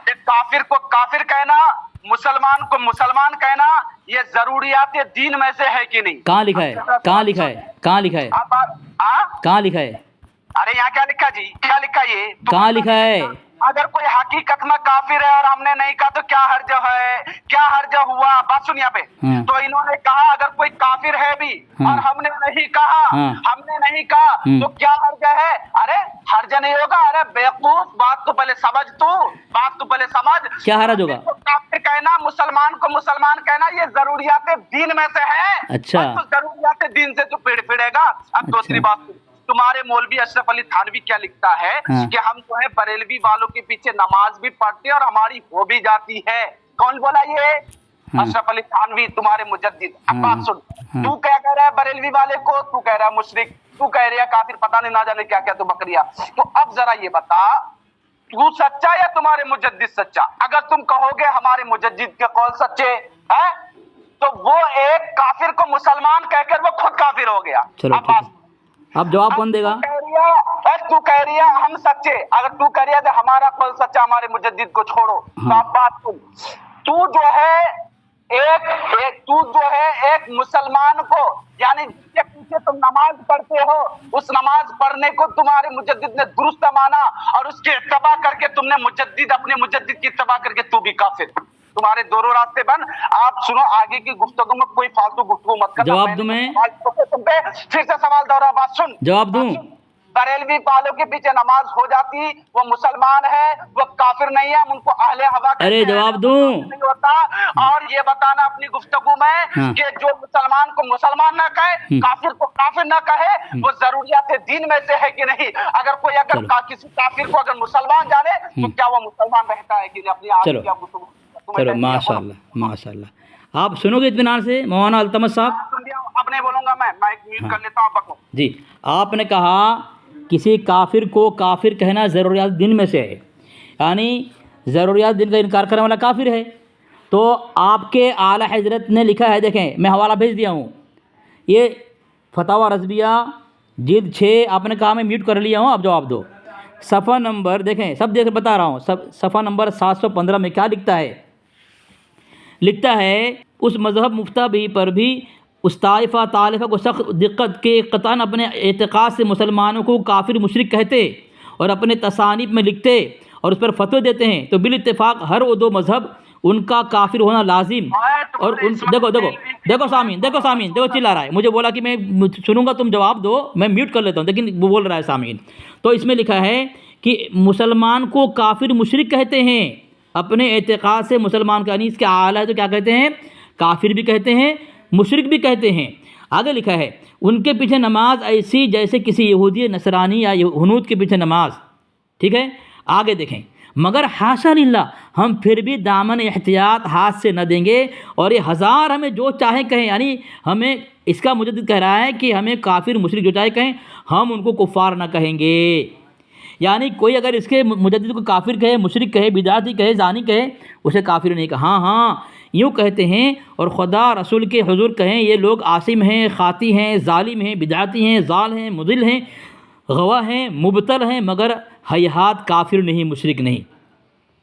काफिर को काफिर कहना, मुसलमान को मुसलमान कहना, ये जरूरियात दीन में से है कि नहीं? कहाँ लिखा है? कहाँ लिखा है? अरे यहाँ क्या लिखा जी? क्या लिखा? ये कहाँ लिखा है? अगर कोई हकीकत में काफिर है और हमने नहीं कहा तो क्या हर्ज है? क्या हर्ज हुआ? बात सुन यहाँ पे। तो इन्होंने कहा अगर कोई काफिर है भी और हमने नहीं कहा तो क्या हर्ज है? अरे हर्ज नहीं होगा। अरे बेवकूफ, बात तो पहले समझ। क्या हर्ज होगा? काफिर कहना, मुसलमान को मुसलमान कहना, ये जरूरियात दीन में से है। अच्छा, तो जरूरियात दीन से तो फिरेगा। अब दूसरी बात, तुम्हारे मौलवी अशरफ अली थानवी क्या लिखता है कि हम जो है बरेलवी वालों के पीछे नमाज भी पढ़ते और हमारी हो भी जाती है। कौन बोला ये? अशरफ अली थानवी, तुम्हारे मुजद्दिद। अब बात सुन, तू क्या कह रहा है बरेलवी वाले को? तू कह रहा है मुशरिक, तू कह रहा है काफिर, पता नहीं ना जाने क्या क्या, तो बकरिया। तो अब जरा ये बता, तू सच्चा या तुम्हारे मुजद्दिद सच्चा? अगर तुम कहोगे हमारे मुजद्दिद के कौल सच्चे है तो वो एक काफिर को मुसलमान कहकर वो खुद काफिर हो गया। अब जवाब कौन देगा? तू कह रही है हम सच्चे। अगर तू कह रही है तो हमारा कौल सच्चा, हमारे मुजद्दिद को छोड़ो। तो आप बात सुन, तू जो है एक मुसलमान को, यानी जिसके पीछे तुम नमाज पढ़ते हो, उस नमाज पढ़ने को तुम्हारे मुजद्दिद ने दुरुस्त माना और उसके इत्तबा करके तुमने अपने मुजद्दिद की इत्तबा करके तू भी काफिर। तुम्हारे दोनों रास्ते बन। आप सुनो, आगे की गुफ्तगू में कोई फालतू गुफ्तगू मत करना। जवाब दूं मैं? फिर से सवाल दोहरा। बात सुन, जवाब दूं? बरेलवी वालों के पीछे नमाज हो जाती, वो मुसलमान है, वो काफिर नहीं है, हम उनको अहले हवा कहते अरे हैं, जवाब दूं? नहीं होता। और ये बताना अपनी गुफ्तगू में हाँ। कि जो मुसलमान को मुसलमान ना कहे, काफिर को काफिर ना कहे, वो जरूरियात दीन में से है कि नहीं। अगर कोई अगर किसी काफिर को अगर मुसलमान जाने तो क्या वो मुसलमान रहता है कि नहीं? अपनी आदत चलो क्या चलो, माशाल्लाह माशाल्लाह। आप सुनोगे इत्मीनान से मौलाना अल्तमश साहब? सुन लिया, अब नहीं बोलूंगा मैं, माइक म्यूट कर लेता हूं, आप बको। जी, आपने कहा किसी काफिर को काफिर कहना ज़रूरियात दिन में से है, यानी ज़रूरियात दिन का इनकार करने वाला काफिर है। तो आपके आला हज़रत ने लिखा है, देखें मैं हवाला भेज दिया हूँ, ये फतवा रज़विया जिल्द 6, आपने कहा मैं म्यूट कर लिया हूँ, आप जवाब दो। सफ़ा नंबर देखें, सब देख बता रहा हूँ, सब सफ़ा नंबर 715 में क्या लिखता है? लिखता है उस मज़हब मुफ्ता भी पर भी उस ताइफ़ा तालिफ़ा को सख्त दिक्कत के क़तन अपने एतक़ाद से मुसलमानों को काफिर मुशरिक कहते और अपने तसानीफ़ में लिखते और उस पर फतवे देते हैं, तो बिल इत्तेफाक हर वो दो मज़हब उनका काफिर होना लाजिम। और उन देखो सामीन, देखो चिल्ला रहा है, मुझे बोला कि मैं सुनूंगा, तुम जवाब दो, मैं म्यूट कर लेता हूँ, लेकिन वो बोल रहा है सामीन। तो इसमें लिखा है कि मुसलमान को काफिर मुशरिक कहते हैं अपने एतक़ाद से मुसलमान का, यानी इसके आला है तो क्या कहते हैं? काफिर भी कहते हैं, मुशरिक भी कहते हैं। आगे लिखा है उनके पीछे नमाज ऐसी जैसे किसी यहूदी नसरानी या हुनूद के पीछे नमाज, ठीक है। आगे देखें, मगर हाशा लिल्लाह हम फिर भी दामन एहतियात हाथ से न देंगे और ये हज़ार हमें जो चाहे कहें, यानी हमें इसका मुजद्दिद कह रहा है कि हमें काफिर मुशरिक जो चाहे कहें, हम उनको कुफ़ार न कहेंगे। यानी कोई अगर इसके मुजद्दिद को काफिर कहे, मुशरिक कहे, बिदाती कहे, जानी कहे, उसे काफिर नहीं कहा। हाँ यूँ कहते हैं और खुदा रसूल के हुजूर कहें ये लोग आसिम हैं, खाती हैं, जालिम हैं, बिदाती हैं, जाल हैं, मुदिल हैं, गवा हैं, मुबतल हैं, मगर हयात काफिर नहीं, मुशरिक नहीं,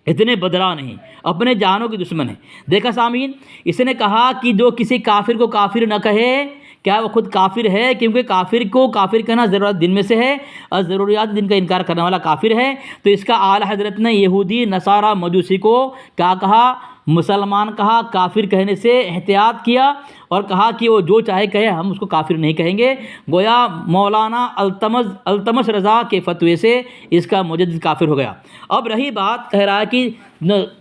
इतने बदला नहीं, अपने जानों के दुश्मन हैं। देखा सामीन, इसने कहा कि जो किसी काफिर को काफिर न कहे, क्या वो खुद काफिर है? क्योंकि काफिर को काफिर कहना ज़रूरत दिन में से है और ज़रूरियात दिन का इनकार करने वाला काफिर है। तो इसका आला हज़रत ने यहूदी नसारा मजूसी को क्या कहा? मुसलमान कहा, काफिर कहने से एहतियात किया और कहा कि वो जो चाहे कहे, हम उसको काफिर नहीं कहेंगे। गोया मौलाना अल्तमश रज़ा के फतवे से इसका मुजद्दिद काफिर हो गया। अब रही बात, कह रहा है कि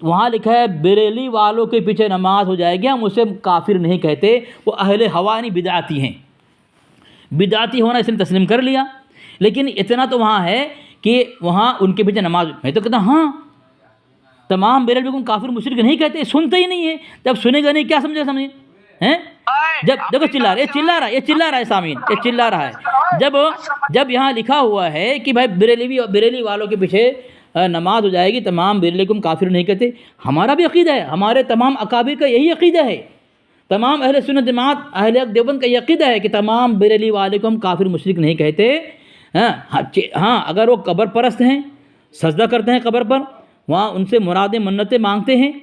वहाँ लिखा है बरेली वालों के पीछे नमाज हो जाएगी, हम उसे काफिर नहीं कहते, वो अहले हवा यानी बिदाती हैं। बिदाती होना इसने तस्लीम कर लिया, लेकिन इतना तो वहाँ है कि वहाँ उनके पीछे नमाज, मैं तो कहता हाँ तमाम बरेलवी को काफिर मुशरिक नहीं कहते, सुनते ही नहीं है। जब सुनेगा नहीं क्या समझे हैं? जब देखो चिल्ला रहा है सामीन, ये चिल्ला रहा है। जब यहाँ लिखा हुआ है कि भाई बरेली वालों के पीछे नमाज हो जाएगी, तमाम बरेली को हम काफिर नहीं कहते, हमारा भी अकीदा है, हमारे तमाम अकाबिर का यही अकीदा है, तमाम अहले सुन्नत जमात अहले देवबंद का यही अकीदा है कि तमाम बरेली वाले को हम काफिर मुशरिक नहीं कहते। हाँ अगर वो कब्र परस्त हैं, सजदा करते हैं कब्र पर, वहाँ उनसे मुरादें मन्नतें मांगते हैं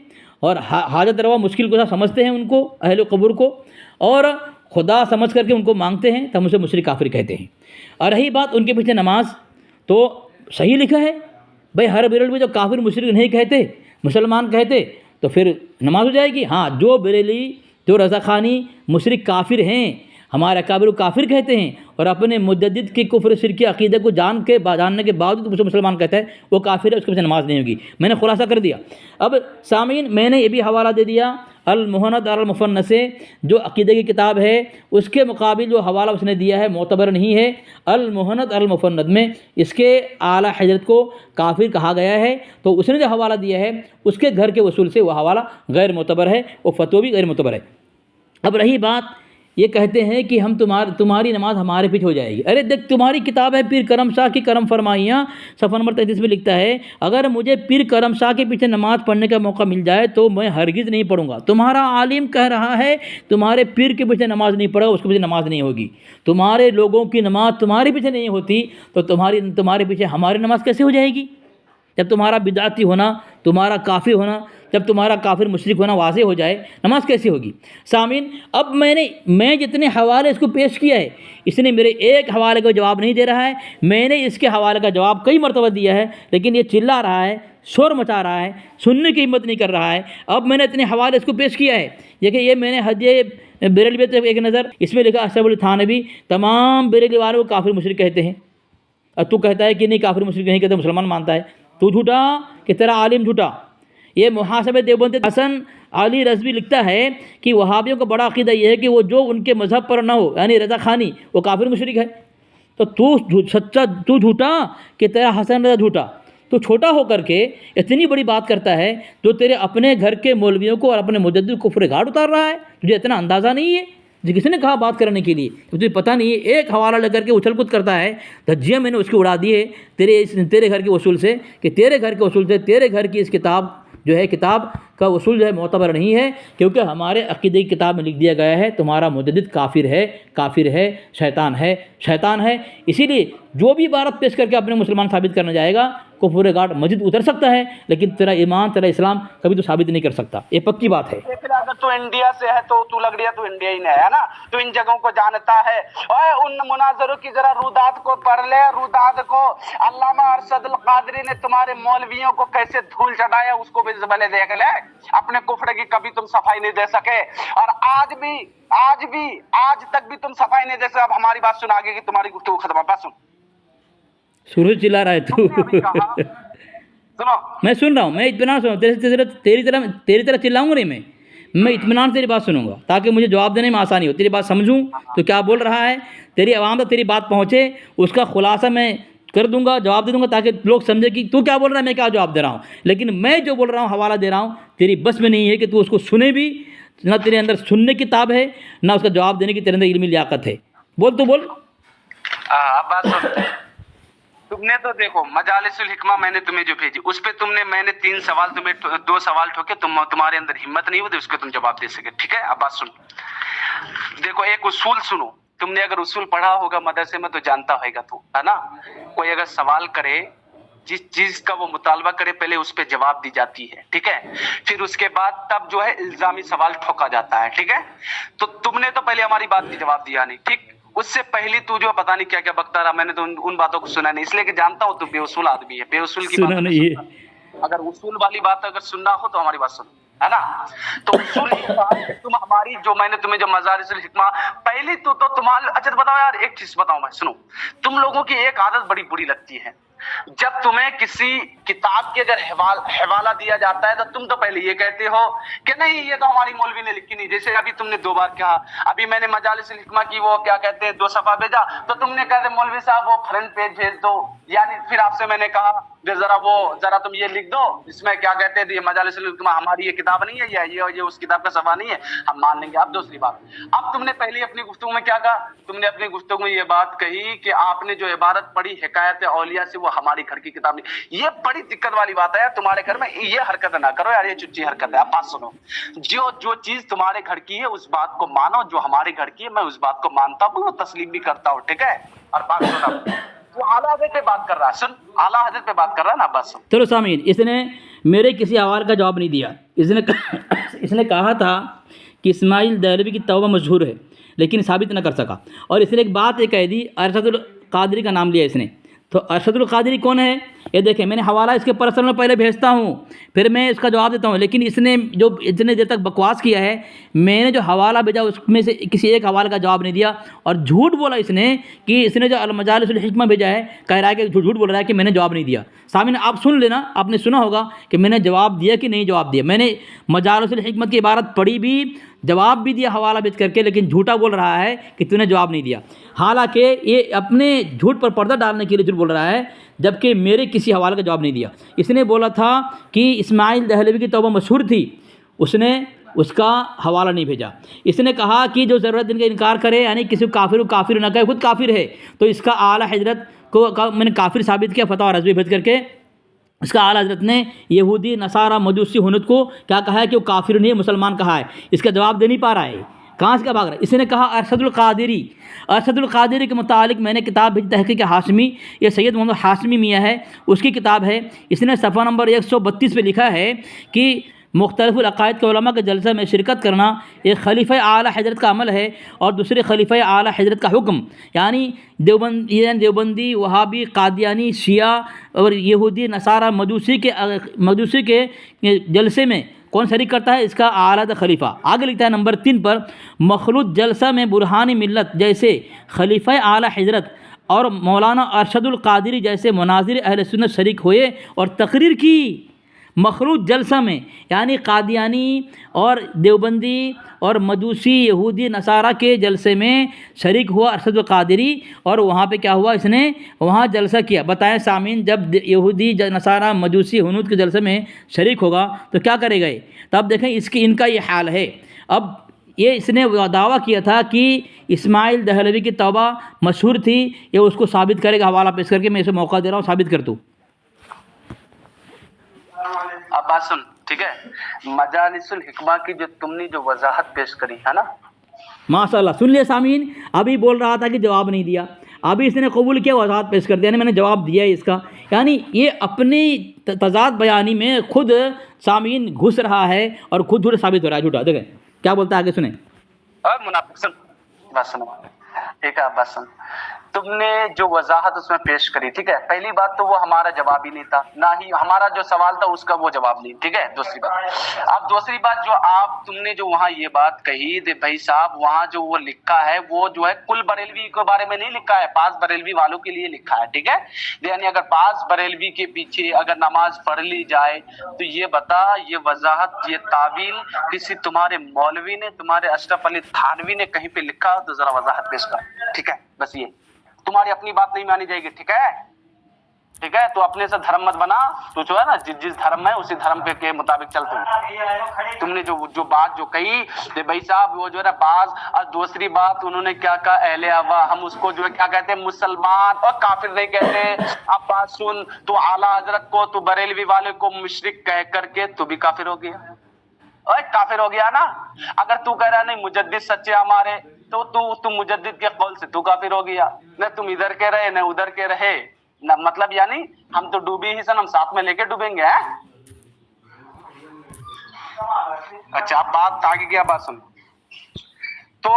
और हाजत रवा मुश्किल को समझते हैं उनको, अहले कब्र को, और खुदा समझ करके उनको मांगते हैं, तो हम उसे मुशरिक काफिर कहते हैं। और रही बात उनके पीछे नमाज, तो सही लिखा है भाई, हर बरेलवी जो काफिर मुशरिक नहीं कहते, मुसलमान कहते, तो फिर नमाज हो जाएगी। हाँ जो बरेली जो रज़ाखानी मुशरिक काफिर हैं, हमारे अकाबिर काफिर कहते हैं और अपने मुजद्दिद के कुफ्र शिरकी अकीदे को जानने के बावजूद उसे मुसलमान कहता है, वो काफिर है, उसके पीछे नमाज नहीं होगी। मैंने खुलासा कर दिया। अब सामीन, मैंने ये भी हवाला दे दिया अल मुहन्नद अल मुफन्नस से, जो अकीदे की किताब है, उसके मुकाबिल जो हवाला उसने दिया है मोतबर नहीं है। अल मुहन्नद अल मुफन्नद में इसके आला हजरत को काफिर कहा गया है, तो उसने जो हवाला दिया है उसके घर के वसूल से वह हवाला गैर मोतबर है, वो फतवा भी गैर मोतबर है। अब रही बात, ये कहते हैं कि हम तुम्हारी नमाज हमारे पीछे हो जाएगी। अरे देख, तुम्हारी किताब है पीर करम शाह की करम फरमाइयाँ, सफ़ा नंबर 33 में लिखता है, अगर मुझे पीर करम शाह के पीछे नमाज पढ़ने का मौका मिल जाए तो मैं हरगिज़ नहीं पढ़ूंगा। तुम्हारा आलिम कह रहा है तुम्हारे पीर के पीछे नमाज नहीं पढ़ेगा, उसके पीछे नमाज नहीं होगी। तुम्हारे लोगों की नमाज तुम्हारे पीछे नहीं होती, तो तुम्हारे पीछे हमारी नमाज कैसे हो जाएगी? जब तुम्हारा बिदाती होना, तुम्हारा काफिर होना, जब तुम्हारा काफिर मुशरिक होना वाज़े हो जाए, नमाज कैसे होगी? सामीन, अब मैं जितने हवाले इसको पेश किया है, इसने मेरे एक हवाले का जवाब नहीं दे रहा है। मैंने इसके हवाले का जवाब कई मरतबा दिया है, लेकिन ये चिल्ला रहा है, शोर मचा रहा है, सुनने की हिम्मत नहीं कर रहा है। अब मैंने इतने हवाले इसको पेश किया है। देखिए, ये मैंने हदिये बरेलवी एक नज़र, इसमें लिखा अशरफ अली थानवी तमाम बरेली वालों को काफिर मुशरिक कहते हैं। और तू कहता है कि नहीं काफिर मुशरिक नहीं कहते, मुसलमान मानता है। तू झूठा कि तेरा आलिम झूठा। ये मुहासब देवबंदी हसन अली रज़वी लिखता है कि वहाबियों का बड़ा अक़ीदा ये है कि वो जो उनके मज़हब पर ना हो, यानी रज़ा खानी, वो काफिर मुशरिक है। तो तू सच्चा, तू झूठा कि तेरा हसन रज़ा झूठा। तो छोटा होकर के इतनी बड़ी बात करता है जो तेरे अपने घर के मौलवियों को और अपने मुजद्दिद को कुफ्र घाट उतार रहा है। तुझे इतना अंदाज़ा नहीं है? जो किसने कहा बात करने के लिए? तुझे पता नहीं है। एक हवाला लेकर के उछल कूद करता है, धज्जियाँ मैंने उसकी उड़ा दी है तेरे घर के वसूल से, कि तेरे घर के वसूल से तेरे घर की इस किताब जो है, किताब का वसूल जो है मोतबर नहीं है, क्योंकि हमारे अक़ीदे की किताब में लिख दिया गया है तुम्हारा मुजद्दिद काफिर है, शैतान है। इसीलिए जो भी इबारत पेश करके अपने मुसलमान साबित करना जाएगा, कुफ्र गाट मस्जिद उतर सकता है, लेकिन तेरा ईमान, तेरा इस्लाम कभी तो साबित नहीं कर सकता। ये पक्की बात है। अगर तू इंडिया से है तो तू लग रही है, तू इंडिया ही नहीं है ना, तू इन जगहों को जानता है। और उन मुनाजरों की जरा रुदात को पढ़ ले, रुदात को। अल्लामा अरशदुल कादरी ने तुम्हारे मौलवियों को कैसे धूल चढ़ाया, उसको भी भले देख ले। अपने कुफ्र की कभी तुम सफाई नहीं दे सके, और आज तक भी तुम सफाई नहीं दे सके। अब हमारी बात सुन, आगे की तुम्हारी गुफ्तगू खत्म। बस सुन, सूरज चिल्ला रहा है तू। सुनो, मैं सुन रहा हूँ, मैं इत्मीनान सुनो। तेरी तरह चिल्लाऊंगा नहीं मैं इत्मीनान तेरी बात सुनूंगा, ताकि मुझे जवाब देने में आसानी हो। तेरी बात समझूं तो क्या बोल रहा है, तेरी आवाम तक तेरी बात पहुँचे, उसका खुलासा मैं कर दूंगा, जवाब दे दूंगा, ताकि लोग समझे कि तू क्या बोल रहा है, मैं क्या जवाब दे रहा हूँ। लेकिन मैं जो बोल रहा हूँ, हवाला दे रहा हूँ, तेरी बस में नहीं है कि तू उसको सुने भी। ना तेरे अंदर सुनने की ताब है, ना उसका जवाब देने की तेरे अंदर इल्मी लियाकत है। बोल तो बोल। अब बात सुन। तुमने तो देखो मजालिसुल हिकमा मैंने तुम्हें जो भेजी, उस पे मैंने 3 सवाल तुम्हें 2 सवाल ठोके, तुम्हारे अंदर हिम्मत नहीं होती उसको तुम जवाब दे सके। ठीक है, अब बात सुन। देखो, एक उसूल सुनो। तुमने अगर उसूल पढ़ा होगा मदरसे में तो जानता होगा तू, है ना। कोई अगर सवाल करे, जिस चीज का वो मुतालबा करे, पहले उस पे जवाब दी जाती है। ठीक है, फिर उसके बाद तब जो है इल्जामी सवाल ठोका जाता है। ठीक है, तो तुमने तो पहले हमारी बात की जवाब दिया नहीं। ठीक, उससे पहले तू जो पता नहीं क्या क्या बकता रहा, मैंने तो उन बातों को सुना नहीं, इसलिए कि जानता हूँ तू बेउसूल आदमी है। बेउसूल की बात नहीं है। अगर उसूल वाली बात अगर सुनना हो तो हमारी बात सुन, है ना। तो उसूल की बात तुम हमारी जो मैंने तुम्हें जो मजारिसुल हिकमा पहली तो तुम्हारे। अच्छा तो बताओ यार, एक चीज बताऊं मैं, सुनो। तुम लोगों की एक आदत बड़ी बुरी लगती है, जब तुम्हें किसी किताब के अगर हवाला दिया जाता है तो तुम तो पहले ये कहते हो कि नहीं ये तो हमारी मौलवी ने लिखी नहीं। जैसे अभी तुमने 2 बार कहा, अभी मैंने मजालिसुल हिकमा की वो क्या कहते हैं 2 सफा भेजा, तो तुमने कहते मौलवी साहब वो फ्रंट पेज भेज दो। यानी फिर आपसे मैंने कहा जरा तुम ये लिख दो, इसमें क्या कहते हैं ये मजालिसुल हिकमा हमारी ये किताब नहीं है, या ये उस किताब का सफा नहीं है, हम मान लेंगे। अब दूसरी बात, अब तुमने पहले अपनी गुफ्तगू में क्या कहा, तुमने अपनी गुफ्तगू में ये बात कही कि आपने जो इबारत पढ़ी हिकायत औलिया से, वो हमारी घर की किताब नहीं। ये बड़ी दिक्कत वाली बात है तुम्हारे घर में, ये हरकत ना करो यार, ये चुच्ची हरकत है। आप बात सुनो, जो चीज तुम्हारे घर की है उस बात को मानो, जो हमारे घर की है मैं उस बात को मानता हूँ, तस्लीम भी करता हूँ। ठीक है, और बात सुना, वो आला हज़रत पे बात कर रहा है, सुन, आला हज़रत पे बात कर रहा है ना, बस। चलो सामीन, इसने मेरे किसी सवाल का जवाब नहीं दिया। इसने कहा था कि इस्माइल दहलवी की तौबा मशहूर है, लेकिन साबित न कर सका। और इसने एक बात कह दी, अरशदुल कादरी का नाम लिया इसने। तो अरशदुल कादरी कौन है, ये देखें, मैंने हवाला इसके पर्सनल में पहले भेजता हूँ, फिर मैं इसका जवाब देता हूँ। लेकिन इसने जो इतने देर तक बकवास किया है, मैंने जो हवाला भेजा उसमें से किसी एक हवाले का जवाब नहीं दिया, और झूठ बोला इसने कि इसने जो अल मजालिसुल हिकमा भेजा है, कह रहा है कि झूठ बोल रहा है कि मैंने जवाब नहीं दिया। सामने आप सुन लेना, आपने सुना होगा कि मैंने जवाब दिया कि नहीं जवाब दिया। मैंने मजालिसुल हिकमत की इबारत पढ़ी भी, जवाब भी दिया हवाला भेज करके, लेकिन झूठा बोल रहा है कि तूने जवाब नहीं दिया। हालांकि ये अपने झूठ पर पर्दा डालने के लिए झूठ बोल रहा है, जबकि मेरे किसी हवाले का जवाब नहीं दिया। इसने बोला था कि इस्माइल दहलवी की तौबा मशहूर थी, उसने उसका हवाला नहीं भेजा। इसने कहा कि जो ज़रूरत दिन का इनकार करे, यानी किसी को काफिर न कहे, खुद काफिर है, तो इसका आला हजरत को मैंने काफिर साबित किया फतवा रज़वी भेज करके। इसका आला हजरत ने यहूदी नसारा मजूसी हुनूत को क्या कहा है कि वो काफिर नहीं है, मुसलमान कहा है। इसका जवाब दे नहीं पा रहा है, कहाँ से क्या भाग रहा है। इसने कहा अरशदुल कादरी के मुतालिक मैंने किताब भेजी तहक़ीक़ हाशमी, ये सैयद मोहम्मद हाशमी मियाँ है, उसकी किताब है। इसने सफ़ा नंबर 132 पे लिखा है कि मुख्तलिफ़ुल अक़ाइद के उलमा के जलसा में शिरकत करना एक खलीफ़ा आला हजरत का अमल है, और दूसरे खलीफ़ा आला हजरत का हुक्म, यानी देवबंदी, वहाबी, कादियानी, शिया और यहूदी नसारा मजूसी के जलसे में कौन शरीक करता है, इसका आला खलीफा। आगे लिखता है नंबर 3 पर, मखलूत जलसा में बुरहानी मिल्लत जैसे खलीफा आला हजरत और मौलाना अरशदुल कादरी जैसे मुनाजिर अहले सुन्नत शरीक हुए और तकरीर की मखरूज जलसा में, यानी कादियानी और देवबंदी और मजूसी यहूदी नसारा के जलसे में शरीक हुआ अरशदुल कादरी, और वहाँ पे क्या हुआ, इसने वहाँ जलसा किया। बताएं सामीन, जब यहूदी नसारा मजूसी हुनूद के जलसे में शरीक होगा तो क्या करेगा ये? तब देखें इनका ये हाल है। अब ये इसने दावा किया था कि इस्माइल दहलवी की तौबा मशहूर थी, ये उसको साबित करेगा हवाला पेश करके। मैं इसे मौका दे रहा हूँ, साबित कर तू। अब बात सुन, ठीक है। मजालिसुल हिकमा की जो तुमने जो वजाहत पेश करी है ना, माशाल्लाह, सुन लिया सामीन। अभी बोल रहा था कि जवाब नहीं दिया, अभी इसने कबूल किया, वजाहत पेश कर दिया, यानी मैंने जवाब दिया है इसका। यानी ये अपनी तजाद बयानी में खुद सामीन घुस रहा है और खुद झूठ साबित हो रहा है, झूठा। देखें क्या बोलता है, आगे सुने। मुनाफिक, सुन बात सुनो, ठीक है, बात सुन। तुमने जो वजाहत उसमें पेश करी, ठीक है, पहली बात तो वो हमारा जवाब ही नहीं था, ना ही हमारा जो सवाल था उसका वो जवाब नहीं, ठीक है। दूसरी बात, अब दूसरी बात जो तुमने जो वहाँ ये बात कही दे भाई साहब, वहाँ जो वो लिखा है वो जो है कुल बरेलवी के बारे में नहीं लिखा है, पास बरेलवी वालों के लिए लिखा है, ठीक है। यानी अगर पास बरेलवी के पीछे अगर नमाज पढ़ ली जाए तो ये बता, ये वजाहत, ये तावील किसी तुम्हारे मौलवी ने, तुम्हारे अशरफ अली थानवी ने कहीं पे लिखा तो जरा वजाहत पेश कर, ठीक है। बस ये तुम्हारी अपनी बात नहीं मानी जाएगी, ठीक है, ठीक है। तो अपने से धर्म मत बना, तो जो है ना, जिस धर्म है उसी धर्म पे के मुताबिक चल। तुमने जो बात जो कही भाई साहब, वो जो है ना बाज, और दूसरी बात उन्होंने क्या कहा, अहले हवा, हम उसको जो है क्या कहते हैं, मुसलमान और काफिर नहीं कहते। अब बात सुन, तो आला हजरत को, तो बरेलवी वाले को मुशरिक कह करके तू भी काफिर हो गया, काफिर हो गया ना। अगर तू कह रहा नहीं मुजद्दिद सच्चे हमारे, तो तू मुजद्दिद के कौल से तू काफिर हो गया। न तुम इधर के रहे न उधर के रहे, न मतलब यानी हम तो डूबे ही सन, हम साथ में लेके डूबेंगे, हैं? अच्छा, अब बात आगे क्या, बात सुन। तो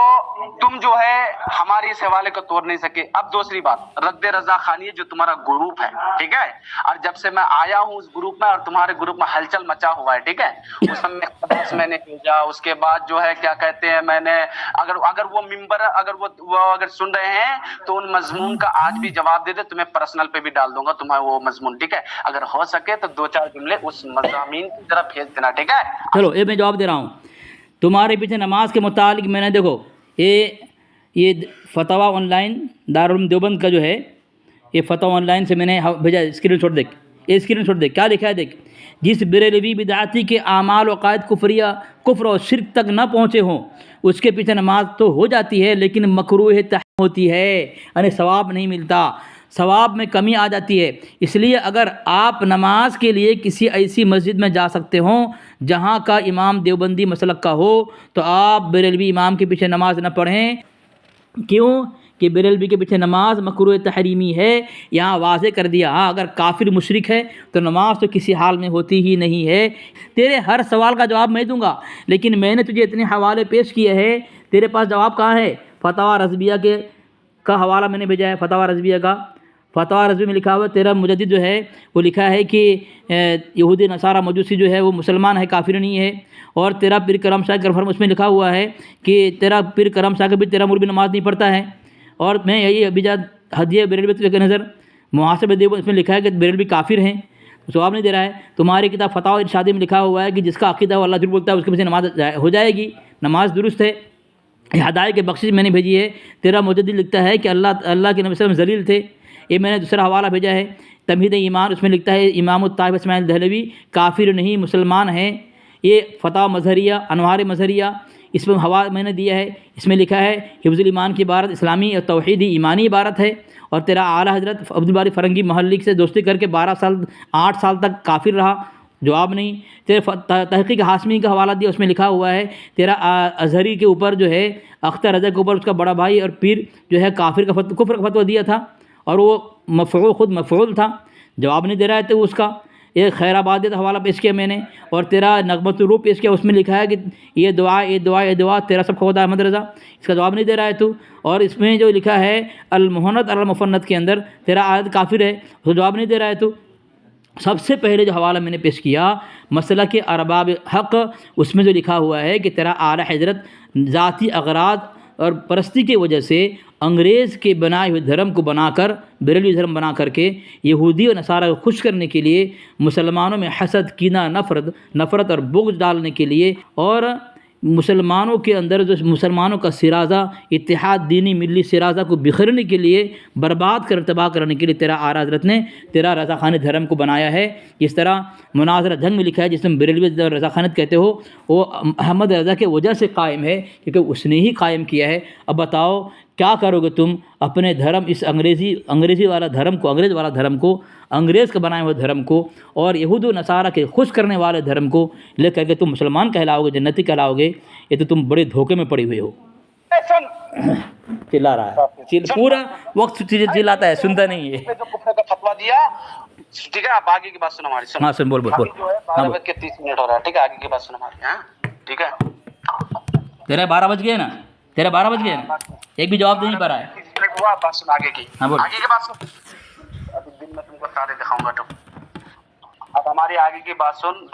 तुम जो है हमारी इस हवाले को तोड़ नहीं सके। अब दूसरी बात, रद्द रजा खानी जो तुम्हारा ग्रुप है, ठीक है, और जब से मैं आया हूँ उस ग्रुप में और तुम्हारे ग्रुप में हलचल मचा हुआ है, ठीक है, उसमें मैंने भेजा, उसके बाद जो है क्या कहते हैं, मैंने अगर वो मिंबर, अगर वो अगर सुन रहे हैं तो उन मजमून का आज भी जवाब दे दे, तुम्हें पर्सनल पे भी डाल दूंगा तुम्हें वो मजमून, ठीक है। अगर हो सके तो 2-4 जुमले उस मज़ामीन की तरफ भेज देना, ठीक है। चलो ये मैं जवाब दे रहा हूँ। तुम्हारे पीछे नमाज के मुतालिक मैंने, देखो ये फतवा ऑनलाइन दारुल देवबंद का जो है, ये फतवा ऑनलाइन से मैंने भेजा, स्क्रीनशॉट देख, ये स्क्रीनशॉट देख क्या लिखा है, देख। जिस बरेलवी बिदाती के आमाल व कायद कुफ्र और शिरक तक न पहुँचे हों उसके पीछे नमाज तो हो जाती है, लेकिन मकरूह तहरीम होती है, यानी सवाब नहीं मिलता, सवाब में कमी आ जाती है। इसलिए अगर आप नमाज के लिए किसी ऐसी मस्जिद में जा सकते हों जहाँ का इमाम देवबंदी मसलक का हो तो आप बरेलवी इमाम के पीछे नमाज न पढ़ें। क्यों कि बरेलवी के पीछे नमाज मकरूह तहरीमी है, यहाँ वाज़े कर दिया। हाँ, अगर काफिर मुशरिक है तो नमाज तो किसी हाल में होती ही नहीं है। तेरे हर सवाल का जवाब मैं दूंगा, लेकिन मैंने तुझे इतने हवाले पेश किए हैं, तेरे पास जवाब कहाँ है? फतवा रज़विया का हवाला मैंने भेजा है, फतवा रज़विया का। फतवा रज़वी में लिखा हुआ, तेरा मुजद्दिद जो है वो लिखा है कि यहूदी नसारा मजूसी जो है वो मुसलमान है, काफिर नहीं है। और तेरा पीर करम शाह गरफरम उसमें लिखा हुआ है कि तेरा पीर करम शाह भी तेरा मुरबी नमाज नहीं पढ़ता है। और मैं यही अभिजात हदिया बरेलवी के नज़र मुहासिब देव इसमें लिखा है कि बरेलवी काफिर हैं, जवाब नहीं दे रहा है। तुम्हारी किताब फतवा इरशादी में लिखा हुआ है कि जिसका अकीदा अल्लाह झूठ बोलता है उसके पीछे नमाज हो जाएगी, नमाज दुरुस्त है। हदायत के बख्शिश मैंने भेजी है। तेरा मुजद्दिद लिखता है कि अल्लाह के नबी सल्लल्लाहु अलैहि वसल्लम ज़लील थे। ये मैंने दूसरा हवाला भेजा है, तमहीद ईमान, उसमें लिखता है इमाम ताहिब इस्माइल दहलवी काफिर नहीं मुसलमान हैं। ये फतवा मज़हरिया, अनवार मज़हरिया, इसमें हवा मैंने दिया है, इसमें लिखा है हिफ्ज़ुल ईमान की इबारत इस्लामी और तौहीदी ईमानी इबारत है। और तेरा आला हज़रत अब्दुल बारी फ़रंगी महल्लिक से दोस्ती करके 8 साल तक काफिर रहा, जवाब नहीं। तेरे तहक़ीक़ हाशमी का हवाला दिया, उसमें लिखा हुआ है तेरा अज़हरी के ऊपर जो है अख्तर रज़ा के ऊपर उसका बड़ा भाई और पीर जो है काफिर का कुफ्र का फतवा दिया था और वो मफ़ऊल खुद मफ़ऊल था, जवाब नहीं दे रहा है। तो उसका एक खैराबाद का हवाला पेश किया मैंने और तेरा नगमतुल रूह पेश किया, उसमें लिखा है कि ये दुआ तेरा सब खुदा अहमद रज़ा, इसका जवाब नहीं दे रहा है तू। और इसमें जो लिखा है अल-मुहन्नत अल-मुफ़न्नत के अंदर तेरा आयत काफिर है, उसका जवाब नहीं दे रहा है तू। सबसे पहले जो हवाला मैंने पेश किया मसला के अरबाब हक़, उसमें जो लिखा हुआ है कि तेरा आला हज़रत ज़ाती अगराद और परस्ती की वजह से अंग्रेज़ के बनाए हुए धर्म को बनाकर, बरेलवी धर्म बना करके यहूदी और नसारा को खुश करने के लिए, मुसलमानों में हसद, कीना, नफ़रत और बुग़्ज़ डालने के लिए, और मुसलमानों के अंदर जो मुसलमानों का सिराज़ा, इत्तेहाद, दीनी मिली सिराज़ा को बिखरने के लिए, बर्बाद कर तबाह करने के लिए तेरा आला हज़रत ने तेरा रज़ाख़ानी धर्म को बनाया है। इस तरह मुनाज़रा जंग में लिखा है, जिसमें बरेलवी रज़ाख़ानत कहते हो, वो अहमद रज़ा के वजह से कायम है, क्योंकि उसने ही कायम किया है। अब बताओ क्या करोगे तुम अपने धर्म, इस अंग्रेज़ी वाला धर्म को, अंग्रेज़ वाला धर्म को, अंग्रेज़ का बनाए हुए धर्म को और यहूद व नसारा के खुश करने वाले धर्म को लेकर के तुम मुसलमान कहलाओगे, जन्नती कहलाओगे? ये तो तुम बड़े धोखे में पड़े हुए हो। चिल्ला रहा है, पूरा वक्त चिल्लाता है, सुनता नहीं है। जो कुफर का फतवा दिया, ठीक है, आप आगे की बात सुनो हमारी। हाँ सुन, बोल। जो है 12 बज के 30 मिनट हो रहा है, ठीक है, आगे की बात सुनो हमारी। हाँ ठीक है, तेरे 12 बज गए ना, तेरे 12 बज गए ना, एक भी जवाब दे नहीं पा रहा है। 30 मिनट हुआ, बात सुन आगे की। हाँ बोल। आगे की बात सुन, अभी दिन में तुमको सारे दिखाऊंगा। तो अब हमारी आगे की बात सुन।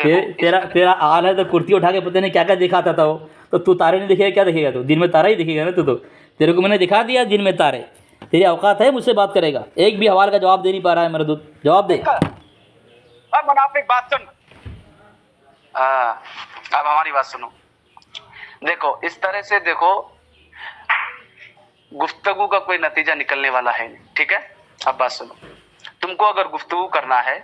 तेरा हाल है तो कुर्ती उठा के पता नहीं क्या क्या दिखाता था वो, तो तू तारे नहीं दिखेगा, क्या दिखेगा? तू दिन में तारा ही दिखेगा ना। तू तो, तेरे को मैंने दिखा दिया दिन में तारे। तेरी औकात है मुझसे बात करेगा? एक भी सवाल का जवाब दे नहीं पा रहा है मेरा दूध, जवाब दे। अब मुनाफिक बात सुन। अब हमारी बात सुनो। देखो इस तरह से देखो, गुफ्तगू का कोई नतीजा निकलने वाला है नहीं, ठीक है। अब बात सुनो, तुमको अगर गुफ्तगू करना है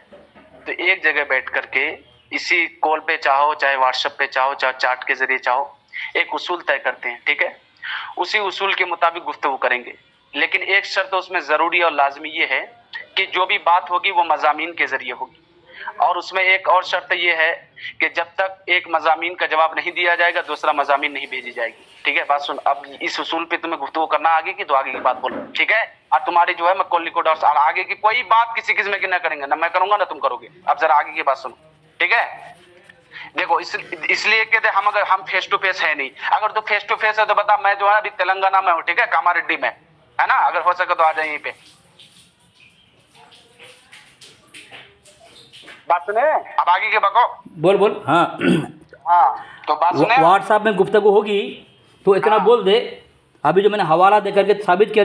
तो एक जगह बैठ करके, इसी कॉल पे चाहो, चाहे व्हाट्सएप पे चाहो, चाहे चैट के जरिए चाहो, एक उसूल तय करते हैं, ठीक है। उसी उसूल के मुताबिक गुफ्तगू करेंगे, लेकिन एक शर्त उसमें ज़रूरी और लाजमी ये है कि जो भी बात होगी वो मज़ामीन के ज़रिए होगी। और उसमें एक और शर्त ये है कि जब तक एक मज़ामीन का जवाब नहीं दिया जाएगा, दूसरा मज़ामीन नहीं भेजी जाएगी, ठीक है। बात सुन, अब इस उसूल पे तुम्हें गुफ्तगू करना आगे की, तो आगे की बात बोलो, ठीक है। और तुम्हारी जो है मैं कॉल रिकॉर्ड और आगे की कोई बात किसी किस्म की ना करेंगे, ना मैं करूंगा ना तुम करोगे। अब जरा आगे की बात सुनो, ठीक है। देखो इसलिए कहते हम, अगर हम फेस टू फेस है नहीं, अगर तो फेस टू फेस है तो बता, मैं जो है अभी तेलंगाना में हूँ, ठीक है, कामारेड्डी में, है ना। अगर हो सके तो आ जाए यहीं पे। बात सुने, अब आगे के बको। बोल। हाँ तो बात सुने, व्हाट्सएप में गुफ्तगू होगी तो इतना बोल दे। अभी जो मैंने हवाला देकर के साबित किया,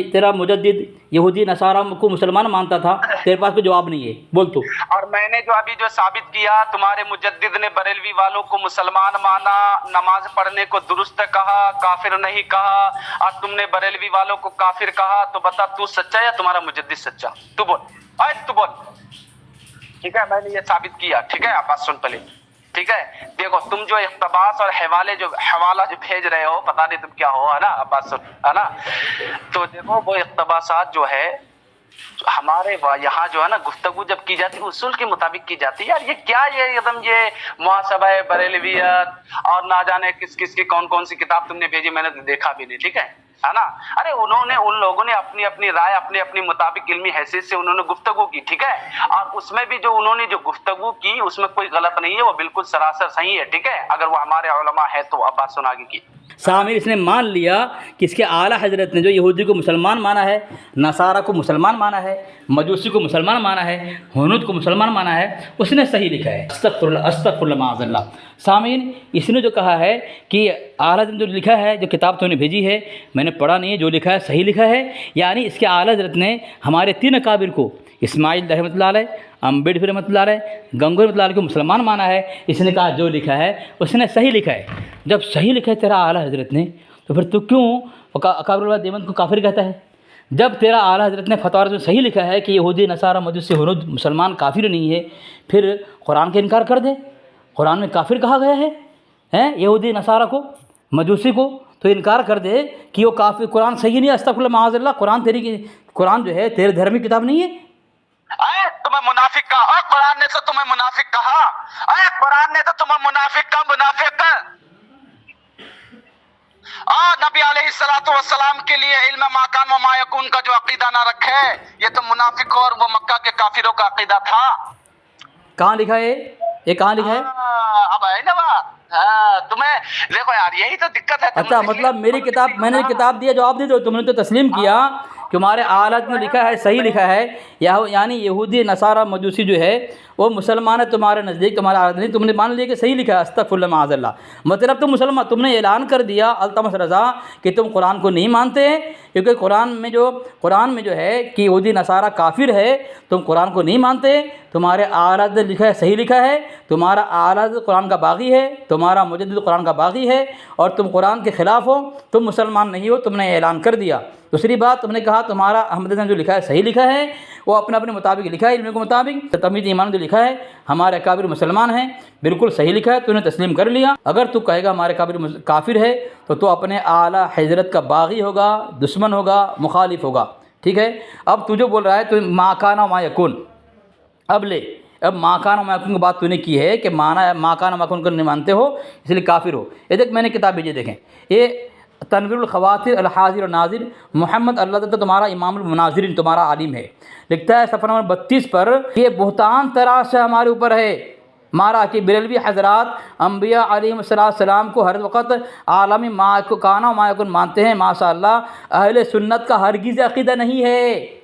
तेरा मुजद्दिद यहूदी नसारा को मुसलमान मानता था, तेरे पास कोई जवाब नहीं है, बोल तू। और मैंने जो अभी जो साबित किया, तुम्हारे मुजद्दिद ने बरेलवी वालों को मुसलमान माना, नमाज पढ़ने को दुरुस्त कहा, काफिर नहीं कहा, और तुमने बरेलवी वालों को काफिर कहा। तो बता, तू सच्चा या तुम्हारा मुजद्दिद सच्चा? तू बोल, तू बोल, ठीक है। मैंने ये साबित किया, ठीक है। आप बात सुन पहले, ठीक है। देखो तुम जो इख्तबास और हवाला जो भेज रहे हो, पता नहीं तुम क्या हो, है ना। अब बात सुन, है ना। तो देखो वो इख्तबासात जो है हमारे यहाँ जो है ना, गुफ्तगू जब की जाती है उसूल के मुताबिक की जाती है। यार ये क्या, ये एकदम ये मुहासबा बरेलवियत और ना जाने किस किस की कौन कौन सी किताब तुमने भेजी, मैंने तो देखा भी नहीं, ठीक है ना। अरे उन लोगों ने अपनी अपनी राय अपने मुताबिक इल्मी हैसियत से उन्होंने गुफ्तगू की, ठीक है। और उसमें भी जो उन्होंने जो गुफ्तगू की उसमें कोई गलत नहीं है, वो बिल्कुल सरासर सही है, ठीक है। अगर वो हमारे उलमा है तो। अब बात सुन आगे की। सामिर, इसने मान लिया कि इसके आला हजरत ने जो यहूदी को मुसलमान माना है, नसारा को मुसलमान माना है, मजूसी को मुसलमान माना है, हुनूद को मुसलमान माना है, उसने सही लिखा है। अस्तगफिरुल्लाह माअज़ल्लाह। सामिर, इसने जो कहा है कि आला हजरत ने जो लिखा है, जो किताब तो उन्हें भेजी है, मैंने पढ़ा नहीं है, जो लिखा है सही लिखा है। यानी इसके आला हजरत ने हमारे 3 अकाबिर को, इस्माइल रहमतुल्लाह अलैह, अम्बेडकर रहमतुल्लाह अलैह, गंगोई रहमतुल्लाह अलैह को मुसलमान माना है। इसने कहा जो लिखा है उसने सही लिखा है। जब सही लिखा है तेरा आला हजरत ने, तो फिर तू क्यों अकाबिर देवबंद को काफिर कहता है? जब तेरा आला हजरत ने फतवा में सही लिखा है कि यहूदी नसारा मजूसी हुनूद मुसलमान काफिर नहीं है, फिर कुरान का इनकार कर दे। कुरान में काफिर कहा गया है यहूदी नसारा को, मजूसी को, तो इनकार कर दे कि वो काफिर। कुरान सही नहीं है, अस्तगफिरुल्लाह माअज़ल्लाह। कुरान जो है तेरे धर्म की किताब नहीं है। तुम्हें मुनाफिक कहा, कुरान ने तो तुम्हें मुनाफिक कहा, कुरान ने तो तुम्हें मुनाफिक का मुनाफिक। नबी अलैहिस्सलातु वस्सलाम के लिए इल्म मा कान व मा यकून का जो अकीदा ना रखे, ये तो मुनाफिक और वो मक्का के काफिरों का अकीदा था। कहाँ लिखा है ये कहाँ लिखा है? अब है ना बात। तुम्हें देखो यार, यही तो दिक्कत है। अच्छा, मतलब मेरी किताब, मैंने किताब दिया, जवाब दे दो। तुमने तो तस्लीम किया कि हमारे आलत में लिखा है, सही लिखा है, यानी यहूदी नसारा मजूसी जो है वो मुसलमान है तुम्हारे नज़दीक, तुम्हारे आलत नहीं। तुमने मान लिया कि सही लिखा है, अस्तगफिरुल्लाह माअज़ल्लाह। मतलब तुम मुसलमान, तुमने ऐलान कर दिया अल्तमस रज़ा कि तुम कुरान को नहीं मानते, क्योंकि कुरान में जो है कि यहूदी नसारा काफिर है, तुम कुरान को नहीं मानते, तुम्हारे आराध लिखा है, सही लिखा है, तुम्हारा आराध कुरान का बागी है, तुम्हारा मुजद्दिद कुरान का बागी है और तुम कुरान के ख़िलाफ़ हो, तुम मुसलमान नहीं हो, तुमने ऐलान कर दिया। दूसरी बात, तुमने कहा तुम्हारा अहमद ने जो लिखा है सही लिखा है, वो अपने मुताबिक लिखा है, इल्म के मुताबिक। तमीज़ ईमान जो लिखा है, हमारे अकाबिर मुसलमान हैं, बिल्कुल सही लिखा है, तूने तस्लीम कर लिया। अगर तू कहेगा हमारे अकाबिर काफिर है तो तू अपने आला हज़रत का बागी होगा, दुश्मन होगा, मुखालिफ होगा। ठीक है, अब तू जो बोल रहा है तो माकाना मा यकुन, अब माकाना मा यकुन की बात तूने की है कि माकाना मा यकुन को नहीं मानते हो इसलिए काफिर हो। ये देख, मैंने किताब भेजी, देखें, ये तनवीरुल ख़वातिर अल हाज़िर और नाज़िर, मोहम्मद अल्लाह तो तुम्हारा इमामुल मुनाज़िरीन, तुम्हारा आलिम है, लिखता है सफ़र नंबर 32 पर, ये बुहतान तराश हमारे ऊपर है मारा कि बरेलवी हज़रात अम्बिया अलैहिस्सलाम को हर वक़्त आलमी माकाना मा यकुन मानते हैं। माशाअल्लाह, अहले सुन्नत का हरगिज़ अक़ीदा नहीं है।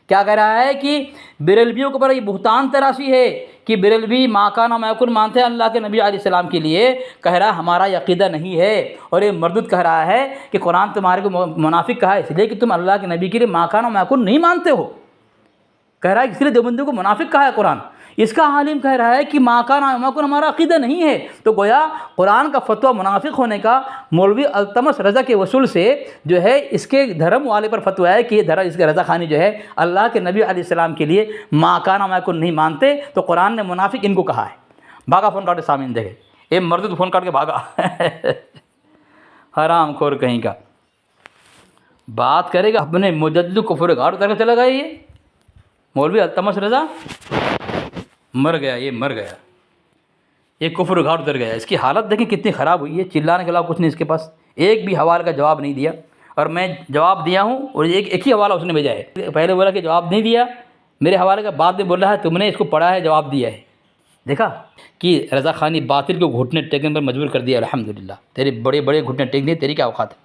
क्या कह रहा है कि बरेलवियों के ऊपर ये बुहतान तराशी है कि बरेलवी माकाना मा यकुन मानते हैं अल्लाह के नबी अलैहिस्सलाम के लिए, कह रहा है हमारा यक़ीदा नहीं है। और ये मरदूद कह रहा है कि कुरान तुम्हारे को मुनाफिक कहा है इसलिए कि तुम अल्लाह के नबी के लिए माकाना मा यकुन नहीं मानते हो। कह रहा है इसलिए देवबंदी को मुनाफिक कहा है कुरान। इसका आलिम कह रहा है कि माकाना मा यकुन हमारा अक़ीदा नहीं है। तो गोया कुरान का फतवा मुनाफिक होने का मौलवी अल्तमस रज़ा के वसूल से जो है इसके धर्म वाले पर फतवा है कि ये इसके रज़ा खानी जो है अल्लाह के नबी अलैहिस्सलाम के लिए माकाना मा यकुन नहीं मानते। तो कुरान ने मुनाफिक इनको कहा है। भागा फ़ोन काट के सामने देखे, ये मर्द फ़ोन काट के भागा हराम खोर कहीं का, बात करेगा अपने मुजद्दिद कुफ्र घाट उतर के चला गया। ये मौलवी अल्तमस रज़ा मर गया, ये मर गया, ये कुफ्र घाट उतर गया। इसकी हालत देखें कितनी ख़राब हुई है। चिल्लाने के अलावा कुछ नहीं इसके पास, एक भी हवाले का जवाब नहीं दिया। और मैं जवाब दिया हूँ और एक ही हवाला उसने भेजा है। पहले बोला कि जवाब नहीं दिया मेरे हवाले का, बाद में बोल रहा है तुमने इसको पढ़ा है, जवाब दिया है। देखा कि रज़ा ख़ानी बातिल को घुटने टेकने पर मजबूर कर दिया। अल्हम्दुलिल्लाह, तेरे बड़े बड़े घुटने टेकने, तेरी क्या औकात है।